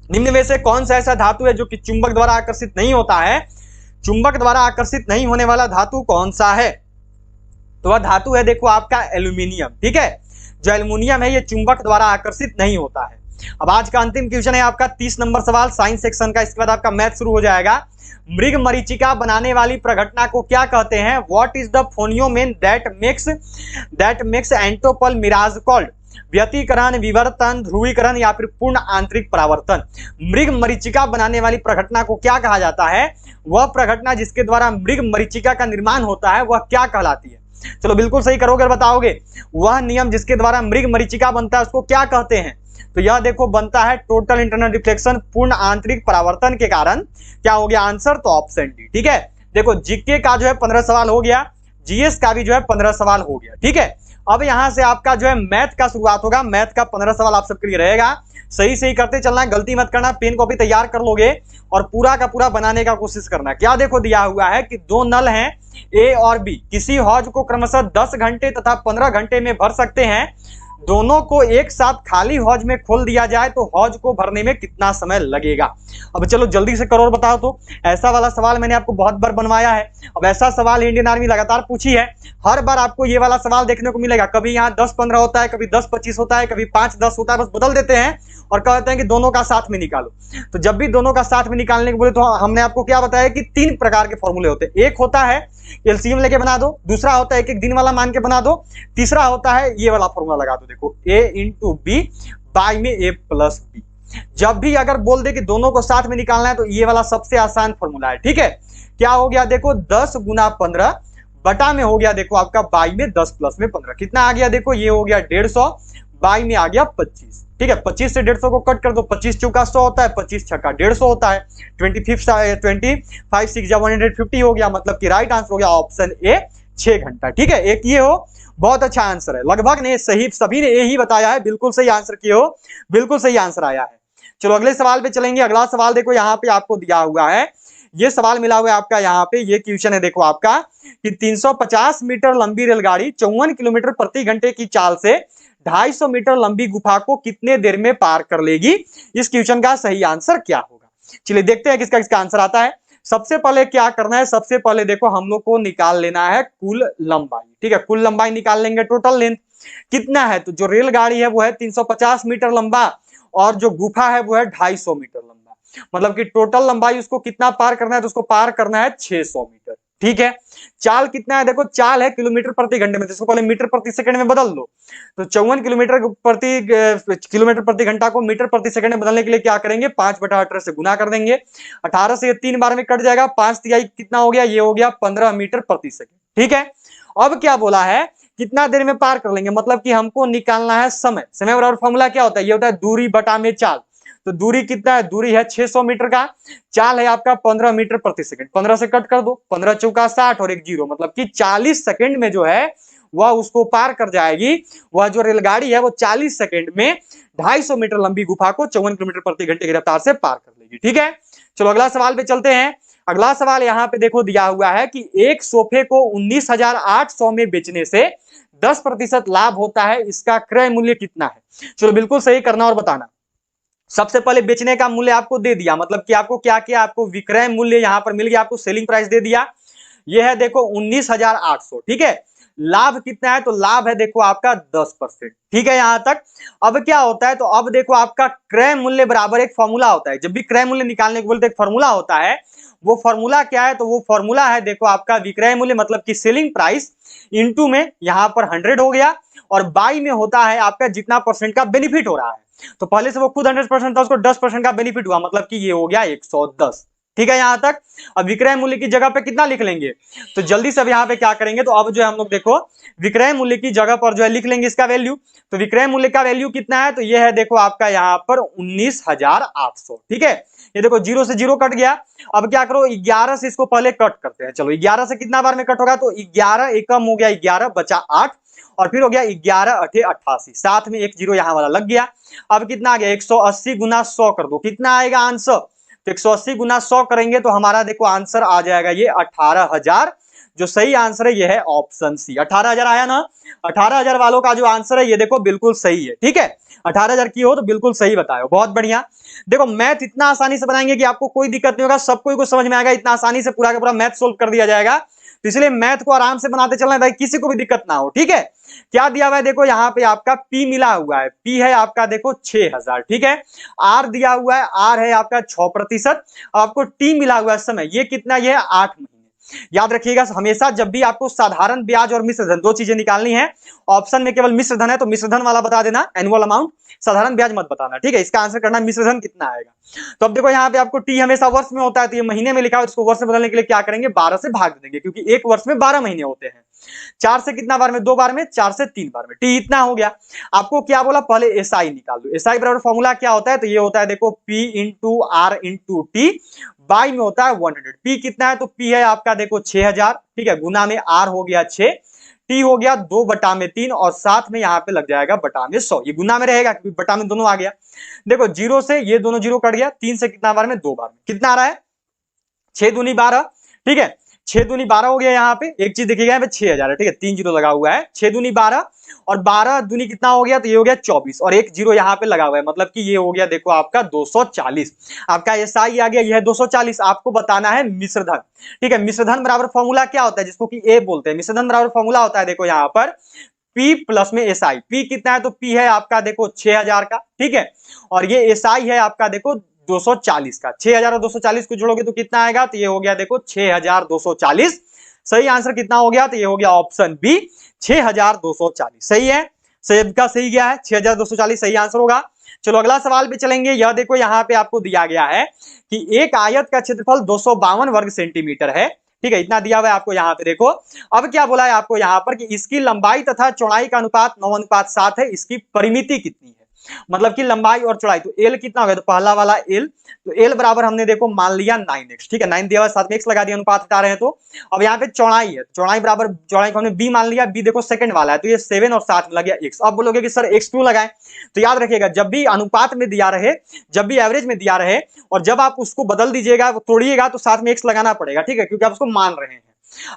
निम्न में से कौन सा ऐसा धातु है जो कि चुंबक द्वारा आकर्षित नहीं होता है। चुंबक द्वारा आकर्षित नहीं होने वाला धातु कौन सा है, तो वह धातु है देखो आपका एल्यूमिनियम। ठीक है, जो एल्यूमिनियम है ये चुंबक द्वारा आकर्षित नहीं होता है। अब आज का अंतिम क्वेश्चन है आपका 30 नंबर सवाल साइंस सेक्शन का। इसके बाद आपका मैथ शुरू हो जाएगा। मृग मरीचिका बनाने वाली प्रघटना को क्या कहते हैं। What is the phenomenon that makes एंटोपल मिराज कॉल्ड। व्यतिकरण, विवर्तन, ध्रुवीकरण या फिर पूर्ण आंतरिक परावर्तन। मृग मरीचिका बनाने वाली प्रघटना को क्या कहा जाता है। वह प्रघटना जिसके द्वारा मृग मरीचिका का निर्माण होता है वह क्या कहलाती है। चलो बिल्कुल सही करोगे और बताओगे। वह नियम जिसके द्वारा मृग मरीचिका बनता है उसको क्या कहते हैं, तो यह देखो बनता है टोटल इंटरनल रिफ्लेक्शन, पूर्ण आंतरिक परावर्तन के कारण। क्या हो गया आंसर, तो ऑप्शन डी। ठीक है, देखो जीके का जो है 15 सवाल हो गया, जीएस का भी जो है 15 सवाल हो गया। ठीक है, अब यहां से आपका जो है मैथ का शुरुआत होगा। मैथ का 15 सवाल आप सबके लिए रहेगा। सही सही करते चलना, गलती मत करना। पेन कॉपी तैयार कर लोगे और पूरा का पूरा बनाने का कोशिश करना। क्या देखो दिया हुआ है कि दो नल हैं ए और बी, किसी हौज को क्रमशः 10 घंटे तथा 15 घंटे में भर सकते हैं। दोनों को एक साथ खाली हौज में खोल दिया जाए तो हौज को भरने में कितना समय लगेगा। अब चलो जल्दी से करो और बताओ। तो ऐसा वाला सवाल मैंने आपको बहुत बार बनवाया है। अब ऐसा सवाल इंडियन आर्मी लगातार पूछी है, हर बार आपको ये वाला सवाल देखने को मिलेगा। कभी यहाँ 10-15 होता है, कभी 10-25 होता है, कभी 5-10 होता है, बस बदल देते हैं और कहते हैं कि दोनों का साथ में निकालो। तो जब भी दोनों का साथ में निकालने को बोले तो हमने आपको क्या बताया कि 3 प्रकार के फॉर्मूले होते हैं। एक होता है एलसीएम लेके बना दो, दूसरा होता है एक एक दिन वाला मान के बना दो, तीसरा होता है ये वाला फॉर्मूला लगा दो। देखो a इंटू बी बाई में a प्लस बी। जब भी अगर बोल दे कि दोनों को साथ में निकालना है तो ये वाला सबसे आसान फॉर्मूला है। ठीक है, क्या हो गया देखो 10 गुना 15 बटा में हो गया देखो आपका बाई में 10 प्लस में 15। कितना आ गया देखो, ये हो गया 150 बाई में आ गया 25। ठीक है, 25 से 150 को कट कर दो, 25 चौका 100 होता है, 25 छक्का 150 होता है, 25 6 150 हो गया। मतलब कि राइट आंसर हो गया ऑप्शन ए 6 घंटा। ठीक है, एक ये हो, बहुत अच्छा आंसर है। लगभग ने सही सभी ने यही बताया है, बिल्कुल सही आंसर किए हो, बिल्कुल सही आंसर आया है। चलो अगले सवाल पे चलेंगे। अगला सवाल देखो यहाँ पे आपको दिया हुआ है, ये सवाल मिला हुआ है आपका यहाँ पे। ये क्वेश्चन है देखो आपका कि 350 मीटर लंबी रेलगाड़ी 54 किलोमीटर प्रति घंटे की चाल से 250 मीटर लंबी गुफा को कितने देर में पार कर लेगी। इस क्वेश्चन का सही आंसर क्या होगा। चलिए देखते हैं किसका किसका आंसर आता है। सबसे पहले क्या करना है, सबसे पहले देखो हम लोग को निकाल लेना है कुल लंबाई। ठीक है, कुल लंबाई निकाल लेंगे। टोटल लेंथ कितना है, तो जो रेलगाड़ी है वो है 350 मीटर लंबा और जो गुफा है वो है 250 मीटर लंबा। मतलब कि टोटल लंबाई उसको कितना पार करना है, तो उसको पार करना है 600 मीटर। ठीक है, चाल कितना है देखो, चाल है किलोमीटर प्रति घंटे में, तो इसको पहले मीटर प्रति सेकंड में बदल दो। तो 54 किलोमीटर प्रति घंटा को मीटर प्रति सेकंड में बदलने के लिए क्या करेंगे, 5/18 से गुना कर देंगे। 18 से ये 3 बार में कट जाएगा, 5×3 कितना हो गया, ये हो गया 15 मीटर प्रति सेकंड। ठीक है, अब क्या बोला है, कितना देर में पार कर लेंगे, मतलब कि हमको निकालना है समय। समय बराबर फॉर्मूला क्या होता है, ये होता है दूरी बटा में चाल। तो दूरी कितना है, दूरी है 600 मीटर का, चाल है आपका 15 मीटर प्रति सेकंड। 15 से कट कर दो, 15 चौका 60 और 1 0, मतलब कि 40 सेकंड में जो है वह उसको पार कर जाएगी। वह जो रेलगाड़ी है वो 40 सेकंड में 250 मीटर लंबी गुफा को 54 किलोमीटर प्रति घंटे की रफ्तार से पार कर लेगी। ठीक है, चलो अगला सवाल पे चलते हैं। अगला सवाल यहाँ पे देखो दिया हुआ है कि एक सोफे को 19,800 में बेचने से 10% लाभ होता है, इसका क्रय मूल्य कितना है। चलो बिल्कुल सही करना और बताना। सबसे पहले बेचने का मूल्य आपको दे दिया, मतलब कि आपको क्या किया, आपको विक्रय मूल्य यहां पर मिल गया, आपको सेलिंग प्राइस दे दिया। यह है देखो 19,800। ठीक है, लाभ कितना है, तो लाभ है देखो आपका 10%। ठीक है, यहां तक। अब क्या होता है, तो अब देखो आपका क्रय मूल्य बराबर एक फॉर्मूला होता है। जब भी क्रय मूल्य निकालने को बोलते एक फॉर्मूला होता है, वो फॉर्मूला क्या है, तो वो फॉर्मूला है देखो आपका विक्रय मूल्य, मतलब कि सेलिंग प्राइस इंटू में यहां पर 100 हो गया और बाई में होता है आपका जितना परसेंट का बेनिफिट हो रहा है। तो पहले से वो खुद 100% था, उसको 10% का बेनिफिट हुआ, मतलब कि ये हो गया 110। ठीक है, यहां तक। अब विक्रय मूल्य की जगह पे कितना लिख लेंगे, तो जल्दी से अब यहाँ पे क्या करेंगे, तो अब जो है हम लोग देखो विक्रय मूल्य की जगह पर जो है लिख लेंगे इसका वैल्यू। तो विक्रय मूल्य का वैल्यू कितना है, तो ये है देखो आपका यहाँ पर 19,800। ठीक है, ये देखो 0 से 0 कट गया। अब क्या करो, 11 से इसको पहले कट करते हैं। चलो 11 से कितना बार में कट होगा, तो 11 एकम हो गया 11 बचा 8 और फिर हो गया 11 8 88, साथ में 1 0 यहां वाला लग गया। अब कितना आ गया, 180 गुना 100 कर दो, कितना आएगा आंसर, तो 180 गुना 100 करेंगे तो हमारा देखो आंसर आ जाएगा ये 18,000। जो सही आंसर है ये है ऑप्शन सी, 18,000 आया ना। 18,000 वालों का जो आंसर है ये देखो बिल्कुल सही है, ठीक है। 18,000 की हो तो बिल्कुल सही बताए हो, बहुत बढ़िया। देखो मैथ इतना आसानी से बनाएंगे कि आपको कोई दिक्कत नहीं होगा, सबको को समझ में आएगा, इतना आसानी से पूरा का पूरा मैथ सोल्व कर दिया जाएगा। तो इसलिए मैथ को आराम से बनाते चलना है भाई, किसी को भी दिक्कत ना हो, ठीक है। क्या दिया हुआ है देखो यहाँ पे आपका P मिला हुआ है, P है आपका देखो 6,000, ठीक है। R दिया हुआ है, R है आपका 6%, आपको T मिला हुआ है समय, ये कितना, ये 8 महीने। याद रखिएगा हमेशा जब भी आपको साधारण ब्याज और मिश्र धन दो चीजें निकालनी है, ऑप्शन में केवल मिश्र धन है तो मिश्र धन वाला बता देना एनुअल अमाउंट, साधारण ब्याज मत बताना, ठीक है। इसका आंसर करना मिश्र धन कितना आएगा। तो अब देखो यहाँ पे आपको टी हमेशा वर्ष में होता है, तो ये महीने में लिखा है, इसको वर्ष में बदलने के लिए क्या करेंगे, 12 से भाग देंगे, क्योंकि एक वर्ष में 12 महीने होते हैं। 4 से कितना बार में, 2 बार में, 4 से 3 बार में, टी इतना हो गया। आपको क्या बोला, पहले एसआई निकाल दो। एसआई बराबर फॉर्मूला क्या होता है, तो ये होता है देखो P into R into T, by में होता है 100। पी कितना है, तो पी है आपका देखो 6,000, ठीक है, गुना में आर हो गया 6, टी हो गया 2/3 और साथ में यहाँ पे लग जाएगा बटा में 100, ये गुना में रहेगा क्योंकि बटा में दोनों आ गया। देखो जीरो से ये दोनों जीरो कट गया, 3 से कितना बार में, 2 बार में, कितना आ रहा है 6 दूनी 12, ठीक है, 6 दूनी 12 हो गया। यहाँ पे एक चीज देखिएगा, यहाँ पे 6,000 है, ठीक है, 3 जीरो लगा हुआ है, 6 दूनी 12 और 12 दूनी कितना हो गया, तो ये हो गया 24 और एक जीरो यहाँ पे लगा हुआ है, मतलब कि ये हो गया देखो आपका 240। आपका एसआई आ गया, यह है 240। आपको बताना है मिश्रधन, ठीक है। मिश्रधन बराबर फॉर्मूला क्या होता है, जिसको कि ए बोलते हैं, मिश्रधन बराबर फॉर्मूला होता है देखो यहाँ पर P प्लस में एसआई। P कितना है, तो P है आपका देखो 6,000 का, ठीक है, और ये एसआई है आपका देखो 240 का। 6,000 और 240 को जोड़ोगे तो कितना आएगा, तो ये हो गया देखो 6,240। सही आंसर कितना हो गया, तो ये हो गया ऑप्शन बी 6,240। सही है, सबका सही गया है, 6,240 सही आंसर होगा। चलो अगला सवाल पे चलेंगे। यह देखो यहाँ पे आपको दिया गया है कि एक आयत का क्षेत्रफल 252 वर्ग सेंटीमीटर है, ठीक है, इतना दिया हुआ है आपको यहाँ पे। देखो अब क्या बोला है आपको यहाँ पर कि इसकी लंबाई तथा चौड़ाई का अनुपात 9:7 है, इसकी परिमिति कितनी है, मतलब कि लंबाई और चौड़ाई। तो एल कितना हो गया, तो पहला वाला एल, तो एल बराबर हमने देखो मान लिया 9x, ठीक है, 9 दिया हुआ साथ में x लगा दिया, अनुपात हटा रहे हैं। तो अब यहाँ पे चौड़ाई है, चौड़ाई बराबर, चौड़ाई को हमने b मान लिया, b देखो सेकंड वाला है, तो ये 7 और साथ में लग गया x। अब बोलोगे कि सर x क्यों लगाए, तो याद रखिएगा जब भी अनुपात में दिया रहे, जब भी एवरेज में दिया रहे और जब आप उसको बदल दीजिएगा, तोड़िएगा, तो साथ में x लगाना पड़ेगा, ठीक है, क्योंकि आप उसको मान रहे हैं।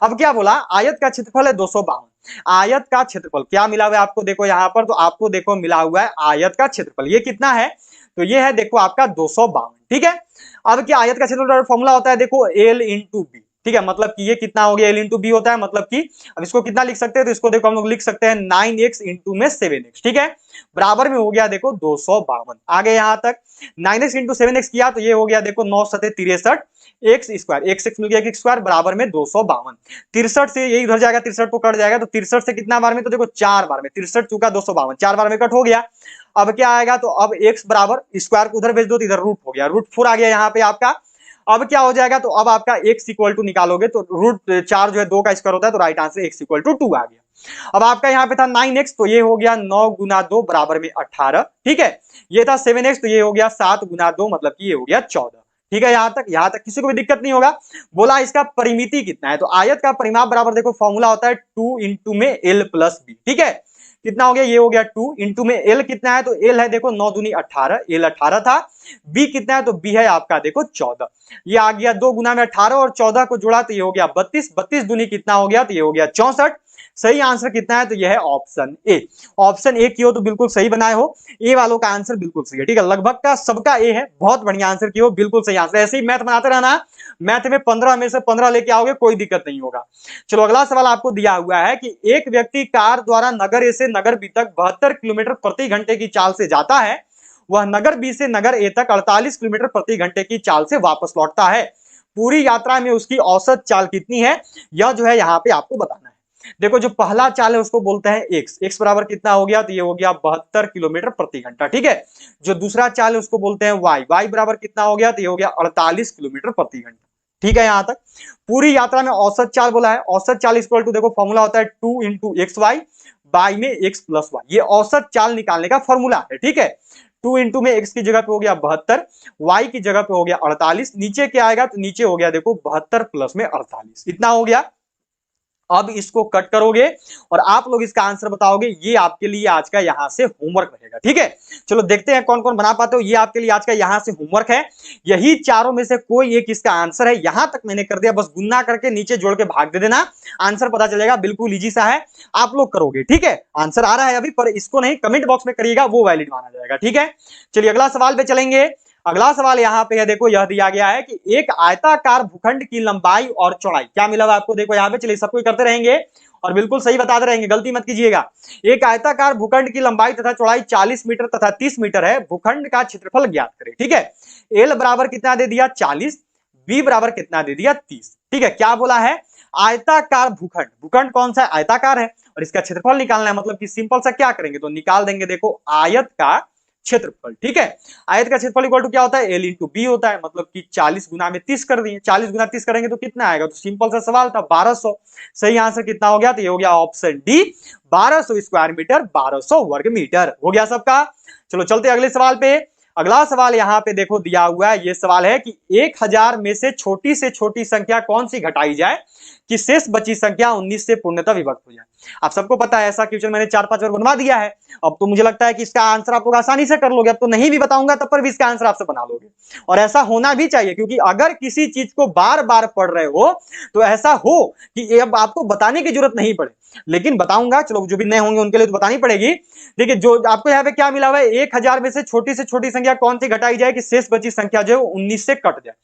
अब क्या बोला, आयत का क्षेत्रफल है 252। आयत का क्षेत्रफल क्या मिला हुआ है आपको, देखो यहाँ पर, तो आपको देखो मिला हुआ है आयत का क्षेत्रफल, ये कितना है, तो ये है देखो आपका 252, ठीक है। अब क्या आयत का क्षेत्रफल फॉर्मूला होता है देखो एल इंटू बी, ठीक है, मतलब कि ये कितना हो गया, एल इंटू बी होता है, मतलब कि अब इसको कितना लिख सकते हैं, तो इसको देखो हम लोग लिख सकते हैं 9x इंटू में 7x, ठीक है, बराबर में हो गया देखो 252। आगे यहां तक 9x इंटू 7x किया तो ये हो गया देखो 9 सते 63 एक्स स्क्वायर, x मिल गया एक्स स्क्वायर बराबर में 252। 63 से ये इधर जाएगा, 63 तो कट जाएगा, तो 63 से कितना बार में, तो देखो 4 बार में, 63 चुका 252, 4 बार में कट हो गया। अब क्या आएगा, तो अब x बराबर स्क्वायर को उधर भेज दो, तो इधर रूट हो गया, रूट 4 आ गया यहाँ पे आपका। अब क्या हो जाएगा, तो अब आपका x इक्वल टू निकालोगे तो रूट 4 जो है 2 का स्क्वायर होता है, तो right answer x equal to 2 आ गया। अब आपका यहाँ पे था 9x, तो ये हो गया 9 गुना 2 बराबर में 18, ठीक है। ये था 7x, तो ये हो गया 7 गुना 2 मतलब कि ये हो गया 14, ठीक है। यहां तक किसी को भी दिक्कत नहीं होगा। बोला इसका परिमिति कितना है, तो आयत का परिमाप बराबर देखो फॉर्मूला होता है 2 इंटू में एल प्लस बी, ठीक है, कितना हो गया, ये हो गया 2 इंटू में एल कितना है, तो एल है देखो 9 दूनी 18, एल 18 था, बी कितना है, तो बी है आपका देखो 14, ये आ गया 2 गुना में 18 और 14 को जोड़ा तो ये हो गया 32, 32 दूनी कितना हो गया, तो ये हो गया 64। सही आंसर कितना है, तो यह है ऑप्शन ए। ऑप्शन ए की हो तो बिल्कुल सही बनाए हो, ए वालों का आंसर बिल्कुल सही है, ठीक है, लगभग का सबका ए है, बहुत बढ़िया आंसर की हो, बिल्कुल सही आंसर। ऐसे ही मैथ बनाते रहना, मैथ में 15 में से 15 लेके आओगे, कोई दिक्कत नहीं होगा। चलो अगला सवाल आपको दिया हुआ है कि एक व्यक्ति कार द्वारा नगर ए से नगर बी तक 72 किलोमीटर प्रति घंटे की चाल से जाता है, वह नगर बी से नगर ए तक 48 किलोमीटर प्रति घंटे की चाल से वापस लौटता है। पूरी यात्रा में उसकी औसत चाल कितनी है, यह जो है यहाँ पे आपको बताना है। देखो जो पहला चाल है उसको बोलते हैं x बराबर कितना हो गया, तो ये हो गया 72 किलोमीटर प्रति घंटा, ठीक है। जो दूसरा चाल है उसको बोलते हैं y बराबर कितना हो गया, तो ये हो गया 48 किलोमीटर प्रति घंटा, ठीक है। यहां तक पूरी यात्रा में औसत चाल बोला है, औसत चाल इक्वल टू देखो फॉर्मूला होता है 2 इंटू एक्स वाई बाई में x प्लस वाई, ये औसत चाल निकालने का फॉर्मूला है, ठीक है। 2 इंटू में x की जगह पे हो गया 72, y की जगह पे हो गया 48, नीचे क्या आएगा, तो नीचे हो गया देखो 72 प्लस में 48, इतना हो गया। अब इसको कट करोगे और आप लोग इसका आंसर बताओगे। ये आपके लिए आज का यहां से होमवर्क रहेगा, ठीक है। चलो देखते हैं कौन कौन बना पाते हो। ये आपके लिए आज का यहां से होमवर्क है। यही चारों में से कोई एक इसका आंसर है। यहां तक मैंने कर दिया, बस गुना करके नीचे जोड़ के भाग दे देना, आंसर पता चलेगा। बिल्कुल इजी सा है, आप लोग करोगे, ठीक है। आंसर आ रहा है अभी, पर इसको नहीं, कमेंट बॉक्स में करिएगा, वो वैलिड माना जाएगा, ठीक है। चलिए अगला सवाल पे चलेंगे। अगला सवाल यहाँ पे है, देखो यह दिया गया है कि एक आयताकार भूखंड की लंबाई और चौड़ाई क्या मिला हुआ आपको, देखो यहाँ पे। चलिए सबको करते रहेंगे और बिल्कुल सही बताते रहेंगे, गलती मत कीजिएगा। एक आयताकार भूखंड की लंबाई तथा चौड़ाई 40 मीटर तथा 30 मीटर है। भूखंड का क्षेत्रफल ज्ञात करें, ठीक है। एल बराबर कितना दे दिया 40, बी बराबर कितना दे दिया 30, ठीक है। क्या बोला है, आयताकार भूखंड, भूखंड कौन सा है, आयताकार है, और इसका क्षेत्रफल निकालना है। मतलब कि सिंपल सा क्या करेंगे, तो निकाल देंगे, देखो आयत का क्षेत्रफल, ठीक है। आयत का क्षेत्रफल इक्वल टू क्या होता है, एल इंटू बी होता है। मतलब कि 40 गुना में 30 कर दिए, 40 गुना 30 करेंगे तो कितना आएगा, तो सिंपल सा सवाल था 1200। सही आंसर कितना हो गया, तो ये हो गया ऑप्शन डी 1200 स्क्वायर मीटर, 1200 वर्ग मीटर हो गया सबका। चलो चलते अगले सवाल पे। अगला सवाल यहाँ पे देखो दिया हुआ है। ये सवाल है कि 1000 में से छोटी संख्या कौन सी घटाई जाए कि शेष बची संख्या 19 से पूर्णतः विभक्त हो जाए। आप सबको पता है, ऐसा क्वेश्चन मैंने 4-5 बार बनवा दिया है। अब तो मुझे लगता है कि इसका आंसर आप लोग आसानी से कर लोगे। अब तो नहीं भी बताऊंगा तब पर भी इसका आंसर आपसे बना लोगे, और ऐसा होना भी चाहिए, क्योंकि अगर किसी चीज को बार बार पढ़ रहे हो तो ऐसा हो कि अब आपको बताने की जरूरत नहीं पड़े। लेकिन बताऊंगा, चलो जो भी नए होंगे उनके लिए तो बतानी पड़ेगी। देखिए जो आपको यहाँ पे क्या मिला हुआ है, 1000 में से छोटी संख्या कौन सी घटाई जाए कि शेष बची संख्या जो है 19 से कट जाए।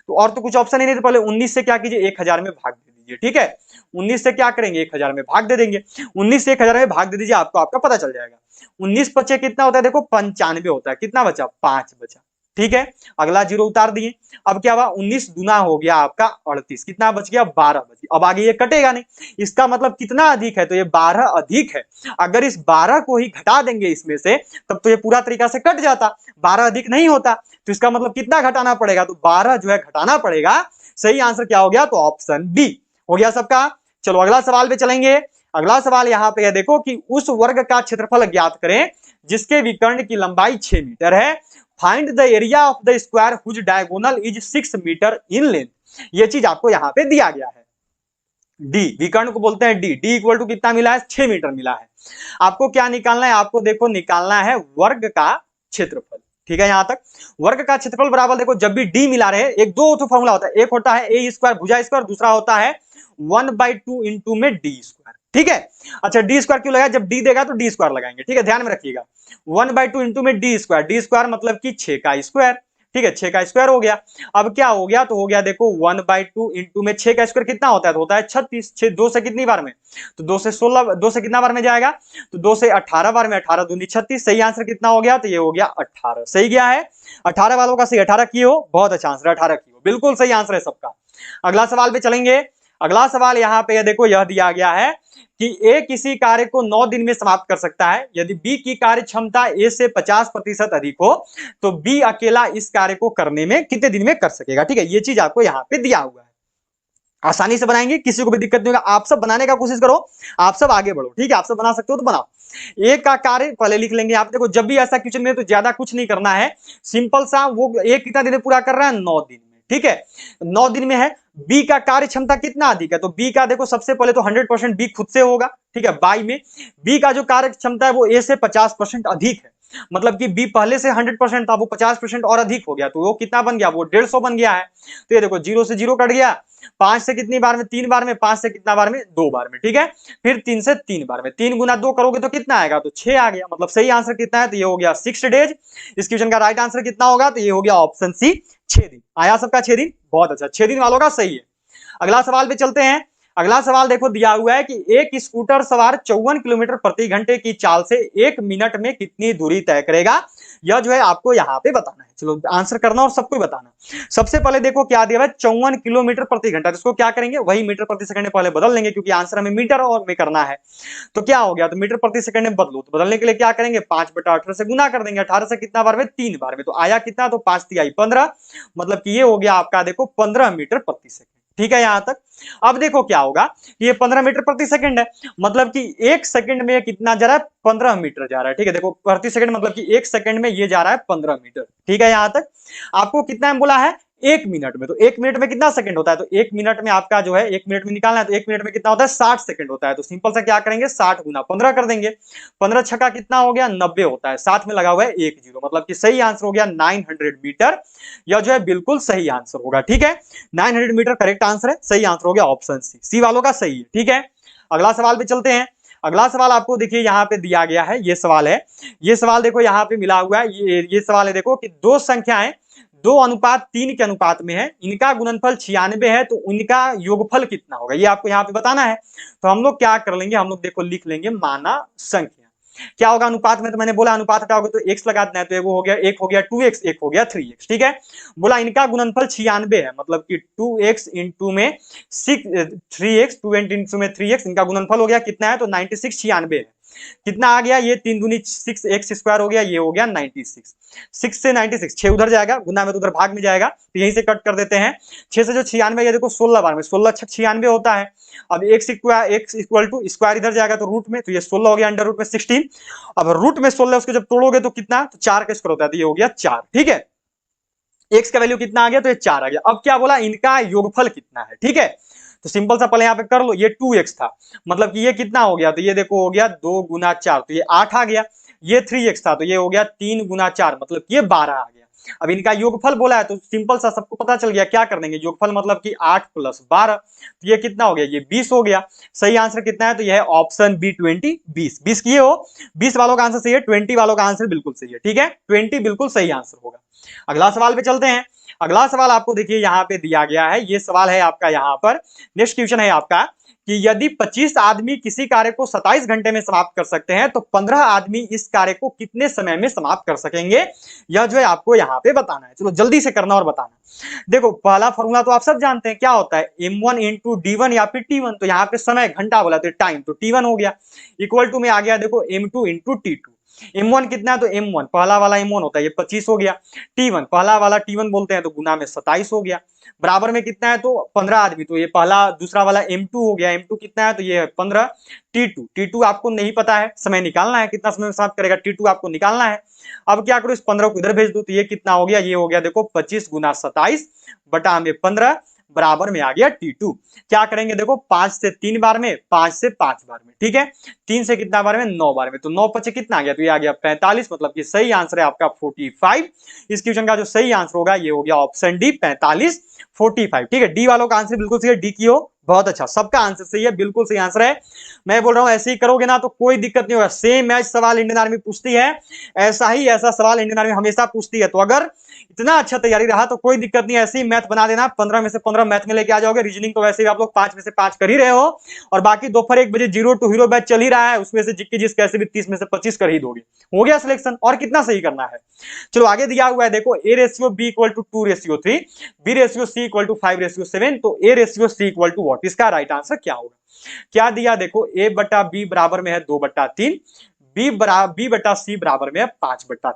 तो और तो कुछ ऑप्शन ही नहीं, तो पहले 19 से क्या कीजिए, 1000 में भाग दे दीजिए, ठीक है। 19 से क्या करेंगे, 1000 में भाग दे देंगे। 19 से 1000 में भाग दे दीजिए, आपको आपका पता चल जाएगा। 19 बचे कितना होता है, देखो 95 होता है। कितना बचा, 5 बचा, ठीक है। अगला जीरो उतार दिए। अब क्या हुआ, 19 गुना हो गया आपका 38, कितना बच गया, 12 बच गया। अब आगे ये कटेगा नहीं, इसका मतलब कितना अधिक है, तो ये 12 अधिक है। अगर इस 12 को ही घटा देंगे इसमें से, तब तो ये पूरा तरीका से कट जाता, 12 अधिक नहीं होता। तो इसका मतलब कितना घटाना पड़ेगा, तो 12 जो है घटाना पड़ेगा। सही आंसर क्या हो गया, तो ऑप्शन बी हो गया सबका। चलो अगला सवाल पे चलेंगे। अगला सवाल यहाँ पे है, देखो कि उस वर्ग का क्षेत्रफल ज्ञात करें जिसके विकर्ण की लंबाई 6 मीटर है। Find the area of the square whose diagonal is 6 metre in length. ये चीज आपको यहाँ पे दिया गया है। डी, विकर्ण को बोलते हैं डी। डी इक्वल टू कितना मिला है, 6 मीटर मिला है। आपको क्या निकालना है, आपको देखो निकालना है वर्ग का क्षेत्रफल, ठीक है। यहां तक वर्ग का क्षेत्रफल बराबर, देखो जब भी डी मिला रहे, एक दो तो फॉर्मूला होता है। एक होता है ए स्क्वायर भुजा स्क्वायर, दूसरा होता है 1/2 इंटू में डी स्क्वायर, ठीक है। अच्छा डी स्क्वायर क्यों लगाया, जब डी देगा तो डी स्क्वायर लगाएंगे, ठीक है, ध्यान में रखिएगा। 1/2 इंटू में डी स्क्वायर, डी स्क्वायर मतलब कि 6 का स्क्वायर, ठीक है, 6 का स्क्वायर हो गया। अब क्या हो गया, तो हो गया देखो 1/2 इंटू में 6 का स्क्वायर कितना होता है, तो होता है 36। 6 2 से कितनी बार में, तो 2 से 16, 2 से कितना बार में जाएगा, तो 2 से 18 बार में, 18 दूनी 36। सही आंसर कितना हो गया, तो ये हो गया 18। सही गया है, 18 वालों का सही 18 की हो, बहुत अच्छा आंसर 18 की हो, बिल्कुल सही आंसर है सबका। अगला सवाल पे चलेंगे। अगला सवाल यहाँ पे देखो यह दिया गया है कि ए किसी कार्य को 9 दिन में समाप्त कर सकता है। यदि बी की कार्य क्षमता ए से 50% अधिक हो तो बी अकेला इस कार्य को करने में कितने दिन में कर सकेगा, ठीक है। ये चीज आपको यहाँ पे दिया हुआ है, आसानी से बनाएंगे, किसी को भी दिक्कत नहीं होगा। आप सब बनाने का कोशिश करो, आप सब आगे बढ़ो, ठीक है। आप सब बना सकते हो तो बनाओ। एक का कार्य पहले लिख लेंगे। आप देखो जब भी ऐसा क्वेश्चन में तो ज्यादा कुछ नहीं करना है, सिंपल सा, वो एक कितना दिन में पूरा कर रहा है, 9 दिन में, ठीक है, 9 दिन में है। बी का कार्य क्षमता कितना अधिक है, तो बी का देखो सबसे पहले तो 100% बी खुद से होगा, ठीक है, बाई में बी का जो कार्य क्षमता है वो ए से 50% अधिक है। मतलब कि बी पहले से 100% था, वो 50% और अधिक हो गया, तो वो कितना बन गया, वो 150 बन गया है। तो ये देखो 0 से 0 कट गया, 5 से कितनी बार में, 3 बार में, 5 से कितना बार में, 2 बार में, ठीक है। फिर 3 से 3 बार में, 3 गुना 2 करोगे तो कितना आएगा, तो 6 आ गया। मतलब सही आंसर कितना है, तो ये हो गया 6 डेज। इस क्वेश्चन का राइट आंसर कितना होगा, तो ये हो गया ऑप्शन सी 6 दिन। आया सबका 6 दिन, बहुत अच्छा, 6 दिन वालों का सही है। अगला सवाल पे चलते हैं। अगला सवाल देखो दिया हुआ है कि एक स्कूटर सवार 54 किलोमीटर प्रति घंटे की चाल से 1 मिनट में कितनी दूरी तय करेगा। यह जो है आपको यहाँ पे बताना है। चलो आंसर करना और सबको बताना। सबसे पहले देखो क्या दिया हुआ है, 54 किलोमीटर प्रति घंटा। तो इसको क्या करेंगे, वही मीटर प्रति सेकंड में पहले बदल लेंगे, क्योंकि आंसर हमें मीटर और में करना है। तो क्या हो गया, तो मीटर प्रति सेकंड में बदलो, तो बदलने के लिए क्या करेंगे, 5/18 से गुना कर देंगे। 18 से कितना बार में, 3 बार में, तो आया कितना, तो 5 3 15। मतलब कि ये हो गया आपका देखो 15 मीटर प्रति सेकंड, ठीक है यहां तक। अब देखो क्या होगा, ये 15 मीटर प्रति सेकंड है, मतलब कि 1 सेकंड में कितना जा रहा है, 15 मीटर जा रहा है, ठीक है। देखो प्रति सेकंड मतलब कि 1 सेकंड में ये जा रहा है 15 मीटर, ठीक है। यहां तक आपको कितना बोला है, 1 मिनट में। तो 1 मिनट में कितना सेकंड होता है, तो 1 मिनट में आपका जो है 1 मिनट में निकालना है, तो 1 मिनट में कितना होता है 60 सेकंड होता है। तो सिंपल सा क्या करेंगे 60 गुना 15 कर देंगे, 15 छक्का कितना हो गया 90 होता है, साथ में लगा हुआ है 1 जीरो, मतलब कि सही आंसर हो गया 900 मीटर। यह जो है बिल्कुल सही आंसर होगा, ठीक है 900 मीटर करेक्ट आंसर है, सही आंसर हो गया ऑप्शन सी, सी वालों का सही है, ठीक है। अगला सवाल पे चलते हैं। अगला सवाल आपको देखिए यहाँ पे दिया गया है, ये सवाल है, ये सवाल देखो यहाँ पे मिला हुआ है, ये सवाल है देखो कि दो संख्याएं 2:3 के अनुपात में है, इनका गुणनफल 96 है, तो उनका योगफल कितना होगा, ये आपको यहाँ पे बताना है। तो हम लोग क्या कर लेंगे, हम लोग देखो लिख लेंगे माना संख्या, क्या होगा अनुपात में, तो मैंने बोला अनुपात हटाओगे तो x लगा देना है, तो वो हो गया, एक हो गया 2x, एक हो गया 3x, ठीक है। बोला इनका गुणनफल 96 है, मतलब कि 2x इंटू में 3x, 2 इंटू में 3x, इनका गुणनफल हो गया कितना है, तो 96, 96 है। कितना आ गया, ये 3 दूनी 6 x स्क्वायर हो गया, ये हो गया 96, 6 से 96, 6 उधर जाएगा, गुना में तो उधर भाग में जाएगा, तो यहीं से कट कर देते हैं। 6 से जो 96, ये देखो 16 बार में 16 6 96 होता है। अब x इक्वल टू स्क्वायर इधर जाएगा तो रूट में, तो ये 16 हो गया अंडर रूट में 16। अब रूट में 16 उसको जब तोड़ोगे तो कितना, तो 4 का स्क्वायर होता है, तो ये हो गया 4, ठीक है। x का वैल्यू कितना आ गया, तो ये 4 आ गया। अब क्या बोला, इनका योगफल कितना है, ठीक है। तो सिंपल सा पहले यहाँ पे कर लो, ये 2x था, मतलब कि ये कितना हो गया, तो ये देखो हो गया 2 गुना 4, तो ये 8 आ गया। ये 3x था, तो ये हो गया 3 गुना 4, मतलब ये 12 आ गया। अब इनका योगफल बोला है, तो सिंपल सा सबको पता चल गया, क्या कर देंगे योगफल मतलब कि 8 + 12, तो ये कितना हो गया, ये 20 हो गया। सही आंसर कितना है, तो ये है ऑप्शन बी 20, 20 20 किए हो, 20 वालों का आंसर सही है, 20 वालों का आंसर बिल्कुल सही है, ठीक है 20 बिल्कुल सही आंसर होगा। अगला सवाल पे चलते हैं। अगला सवाल आपको देखिए यहाँ पे दिया गया है, ये सवाल है आपका यहाँ पर, नेक्स्ट क्वेश्चन है आपका कि यदि 25 आदमी किसी कार्य को 27 घंटे में समाप्त कर सकते हैं, तो 15 आदमी इस कार्य को कितने समय में समाप्त कर सकेंगे, यह जो है आपको यहाँ पे बताना है। चलो जल्दी से करना और बताना। देखो पहला फॉर्मूला तो आप सब जानते हैं, क्या होता है m1 इंटू d1 या फिर t1, तो यहाँ पे समय घंटा बोला तो टाइम, तो t1 हो गया, इक्वल टू में आ गया देखो m2 इंटू t2। m1 कितना है, तो m1 पहला वाला m1 होता है, ये 25 हो गया। t1 पहला वाला t1 बोलते हैं, तो गुना में 27 हो गया। बराबर में कितना है, तो 15 आदमी, तो ये पहला दूसरा वाला m2 हो गया, m2 कितना है, तो ये है 15। t2 आपको नहीं पता है, समय निकालना है, कितना समय में समाप्त करेगा t2 आपको निकालना है। अब क्या करो, इस 15 को इधर भेज दो, तो ये कितना हो गया, ये हो गया देखो 25 गुना 27 बटा में 15 बराबर में आ गया t2। क्या करेंगे देखो 5 से 3 बार में, 5 से 5 बार में, ठीक है 3 से कितना बार में, 9 बार में, तो 9 5 कितना आ गया, तो ये आ गया 45, मतलब कि सही आंसर है आपका 45। इस क्वेश्चन का जो सही आंसर होगा ये हो गया ऑप्शन डी 45 45, ठीक है। डी वालों का आंसर बिल्कुल सही है, डी की हो, बहुत अच्छा, सबका आंसर सही है, बिल्कुल सही आंसर है। मैं बोल रहा हूं ऐसे ही करोगे ना तो कोई दिक्कत नहीं होगा, सेम मैच सवाल इंडियन आर्मी पूछती है, ऐसा सवाल इंडियन आर्मी हमेशा पूछती है, तो अगर इतना अच्छा तैयारी रहा तो कोई दिक्कत नहीं, ऐसे ही मैथ बना देना, 15 में से 15 मैथ में लेके आ जाओगे। रीजनिंग तो वैसे भी आप लोग 5 में से 5 कर ही रहे हो, और बाकी दोपहर 1 बजे 0 टू हीरो बैच चल ही रहा है, उसमें से जिक्की जिस कैसे भी 30 में से 25 कर ही दोगे, हो गया सिलेक्शन, और कितना सही करना है। चलो आगे दिया हुआ है देखो, a ratio b equal to 2:3, b ratio c equal to 5:7, तो a ratio c equal to what, इसका राइट आंसर क्या होगा। क्या दिया देखो, a बटा b बराबर में है 2/3, b बटा c बराबर में है 5/3,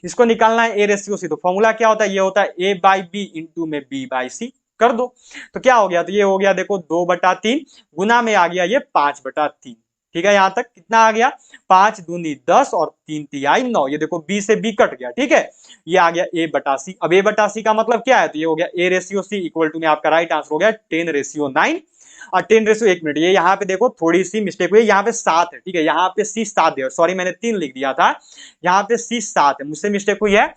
इसको निकालना है a रेशियो c, तो फॉर्मूला क्या होता है, ये होता है a बाई बी इंटू में b बाई सी, कर दो तो क्या हो गया, तो ये हो गया देखो 2/3 गुना में आ गया ये 5/3, ठीक है। यहां तक कितना आ गया, 5 दूनी 10 और 3 तिहाई 9, ये देखो b से b कट गया, ठीक है, ये आ गया a बटा सी। अब a बटा सी का मतलब क्या है, तो ये हो गया a ratio c equal to में आपका राइट आंसर हो गया 10:9 और 10:, 1 मिनट, ये यहाँ पे देखो थोड़ी सी मिस्टेक हुई, यहाँ पे 7 है, ठीक है, यहाँ पे c 7 है, सॉरी मैंने 3 लिख दिया था, यहाँ पे c 7 है, मुझसे मिस्टेक हुई है,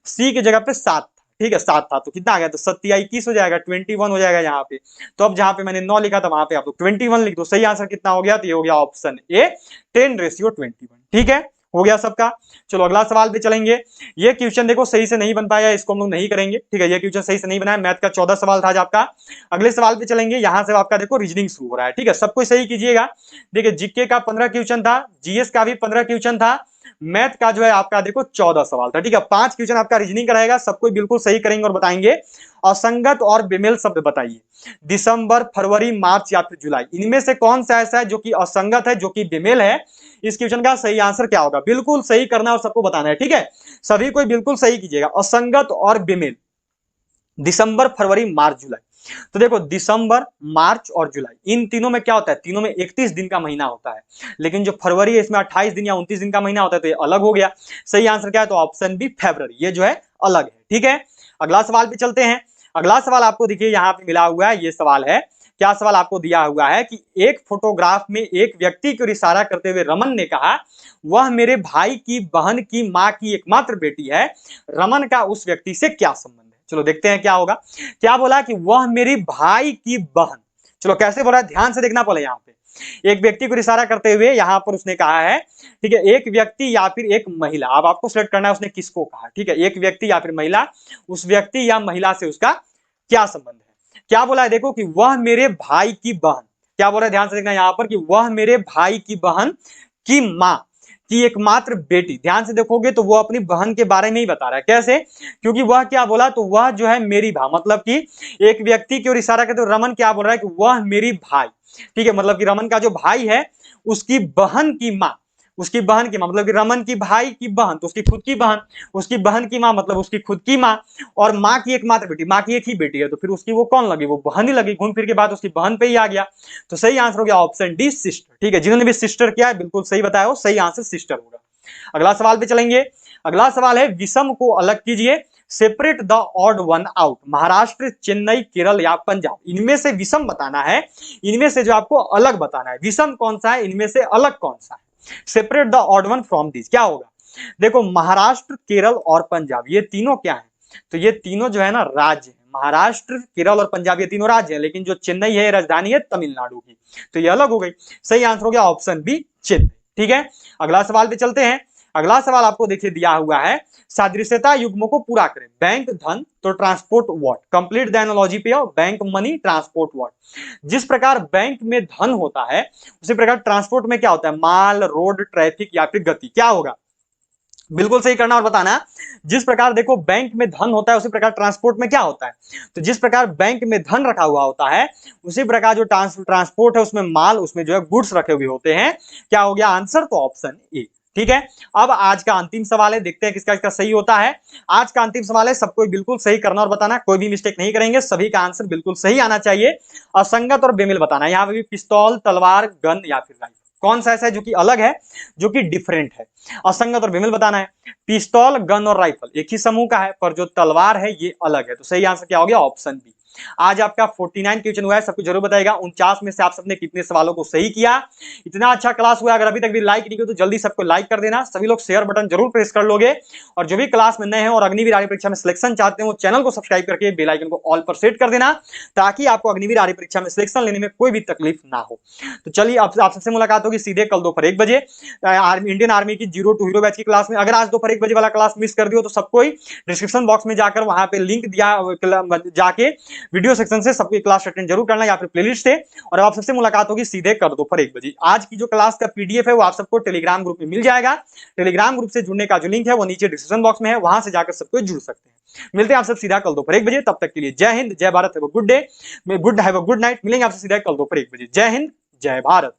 c की जगह पे 7, ठीक है 7 था, तो कितना आ गया, तो 7 21 हो जाएगा, 21 हो जाएगा यहाँ पे। तो अब जहाँ पे मैंने 9 लिखा था वहां पे आप लोग 21 लिख दो, सही आंसर कितना हो गया, तो ये हो गया ऑप्शन ए 10:21, ठीक है, हो गया सबका। चलो अगला सवाल पे चलेंगे। ये क्वेश्चन देखो सही से नहीं बन पाया, इसको हम लोग नहीं करेंगे, ठीक है, ये क्वेश्चन सही से नहीं बनाया, मैथ का 14 सवाल था आज आपका। अगले सवाल पे चलेंगे, यहां से आपका देखो रीजनिंग शुरू हो रहा है, ठीक है, सब कुछ सही कीजिएगा। देखिए जीके का 15 क्वेश्चन था, जीएस का भी 15 क्वेश्चन था, मैथ का जो है आपका देखो 14 सवाल था, ठीक है, 5 क्वेश्चन आपका रीजनिंग का रहेगा, सब कुछ बिल्कुल सही करेंगे और बताएंगे। असंगत और बेमेल शब्द बताइए, दिसंबर, फरवरी, मार्च या फिर जुलाई, इनमें से कौन सा ऐसा है जो कि असंगत है, जो कि बेमेल है। इस क्वेश्चन का सही आंसर क्या होगा, बिल्कुल सही करना और सबको बताना है, ठीक है, सभी कोई बिल्कुल सही कीजिएगा। असंगत और बेमेल, दिसंबर, फरवरी, मार्च, जुलाई। तो देखो दिसंबर, मार्च और जुलाई, इन तीनों में क्या होता है, तीनों में 31 दिन का महीना होता है, लेकिन जो फरवरी है इसमें 28 दिन या 29 दिन का महीना होता है, तो ये अलग हो गया। सही आंसर क्या है, तो ऑप्शन बी फरवरी, ये जो है अलग है, ठीक है। अगला सवाल पे चलते हैं। अगला सवाल आपको देखिए यहाँ पे मिला हुआ है, ये सवाल है, क्या सवाल आपको दिया हुआ है कि एक फोटोग्राफ में एक व्यक्ति की ओर इशारा करते हुए रमन ने कहा, वह मेरे भाई की बहन की मां की एकमात्र बेटी है। रमन का उस व्यक्ति से क्या संबंध है? चलो देखते हैं क्या होगा। क्या बोला कि वह मेरी भाई की बहन। चलो कैसे बोला, ध्यान से देखना पड़े। यहाँ पे एक व्यक्ति को इशारा करते हुए यहां पर उसने कहा है, ठीक है, एक व्यक्ति या फिर एक महिला। अब आपको सिलेक्ट करना है उसने किसको कहा, ठीक है, एक व्यक्ति या फिर महिला, उस व्यक्ति या महिला से उसका क्या संबंध है। क्या बोला है, देखो कि वह मेरे भाई की बहन, क्या बोला है, ध्यान से देखना यहां पर कि वह मेरे भाई की बहन की मां की एकमात्र बेटी। ध्यान से देखोगे तो वो अपनी बहन के बारे में ही बता रहा है। कैसे? क्योंकि वह क्या बोला, तो वह जो है मेरी भाई, मतलब कि एक व्यक्ति की ओर इशारा करते हुए रमन क्या बोल रहा है कि वह मेरी भाई, ठीक है, मतलब कि रमन का जो भाई है उसकी बहन की मां, उसकी बहन की मां मतलब कि रमन की भाई की बहन तो उसकी खुद की बहन, उसकी बहन की मां मतलब उसकी खुद की मां, और मां की एकमात्र बेटी, मां की एक ही बेटी है तो फिर उसकी वो कौन लगी, वो बहन ही लगी। घूम फिर के बाद उसकी बहन पे ही आ गया। तो सही आंसर हो गया ऑप्शन डी, सिस्टर। ठीक है, जिन्होंने भी सिस्टर किया है बिल्कुल सही बताया हो, सही आंसर सिस्टर होगा। अगला सवाल पे चलेंगे। अगला सवाल है, विषम को अलग कीजिए, separate the odd one out. Maharashtra, Chennai, Kerala या पंजाब, इनमें से विषम बताना है, इनमें से जो आपको अलग बताना है। विषम कौन सा है, इनमें से अलग कौन सा है। Separate the odd one from this, क्या होगा, देखो महाराष्ट्र, केरल और पंजाब ये तीनों क्या है, तो ये तीनों जो है ना राज्य है। महाराष्ट्र, केरल और पंजाब ये तीनों राज्य है, लेकिन जो चेन्नई है राजधानी है तमिलनाडु की, तो ये अलग हो गई। सही आंसर हो गया ऑप्शन बी, चेन्नई। ठीक है, अगला सवाल पे चलते हैं। अगला सवाल आपको देखिए दिया हुआ है, सादृश्यता युग्मों को पूरा करें। बैंक धन तो transport what, complete the analogy पे आओ। Bank money, transport what. जिस प्रकार बैंक में धन होता है उसी प्रकार ट्रांसपोर्ट में क्या होता है, माल, रोड, ट्रैफिक या फिर गति। क्या होगा, बिल्कुल सही करना और बताना। जिस प्रकार देखो बैंक में धन होता है उसी प्रकार ट्रांसपोर्ट में क्या होता है, तो जिस प्रकार बैंक में धन रखा हुआ होता है उसी प्रकार जो ट्रांसपोर्ट है उसमें माल, उसमें जो है गुड्स रखे हुए होते हैं। क्या हो गया आंसर, तो ऑप्शन ए। ठीक है, अब आज का अंतिम सवाल है, देखते हैं किसका इसका सही होता है। आज का अंतिम सवाल है, सबको बिल्कुल सही करना और बताना, कोई भी मिस्टेक नहीं करेंगे, सभी का आंसर बिल्कुल सही आना चाहिए। असंगत और बेमेल बताना। यहाँ पे भी पिस्तौल, तलवार, गन या फिर राइफल, कौन सा ऐसा है जो कि अलग है, जो कि डिफरेंट है। असंगत और बेमेल बताना है। पिस्तौल, गन और राइफल एक ही समूह का है, पर जो तलवार है ये अलग है। तो सही आंसर क्या हो गया, ऑप्शन बी। आज आपका 49 क्वेश्चन हुआ है, सबको जरूर बताएगा 49 में से आप सबने कितने सवालों को सही किया। इतना अच्छा क्लास हुआ, अगर अभी तक भी लाइक नहीं किया तो जल्दी सबको लाइक कर देना। सभी लोग शेयर बटन जरूर प्रेस कर लोगे, और जो भी क्लास में नए हैं और अग्निवीर आर्मी परीक्षा में सिलेक्शन चाहते हैं वो चैनल को सब्सक्राइब करके बेल आइकन को ऑल पर सेट कर देना, ताकि आपको अग्निवीर आर्मी परीक्षा में सिलेक्शन लेने में कोई भी तकलीफ ना हो। तो चलिए आप सबसे मुलाकात होगी सीधे कल दोपहर 1 बजे इंडियन आर्मी की 0 to हीरो बैच की क्लास में। अगर आज दोपहर 1 बजे वाला क्लास मिस कर दियो तो सबको ही डिस्क्रिप्शन बॉक्स में जाकर वहां पे लिंक दिया, जाके वीडियो सेक्शन से सबको क्लास अटेंड जरूर करना या फिर प्लेलिस्ट से। और आप सबसे मुलाकात होगी सीधे कल दोपहर 1 बजे। आज की जो क्लास का पीडीएफ है वो आप सबको टेलीग्राम ग्रुप में मिल जाएगा। टेलीग्राम ग्रुप से जुड़ने का जो लिंक है वो नीचे डिस्क्रिप्शन बॉक्स में है, वहां से जाकर सबको जुड़ सकते हैं। मिलते हैं आप सब सीधा कल दोपहर 1 बजे, तब तक के लिए जय हिंद, जय Bharat, have a good day, good have a good night. मिलेंगे आपसे सीधा कल दोपहर 1 बजे। जय हिंद, जय भारत।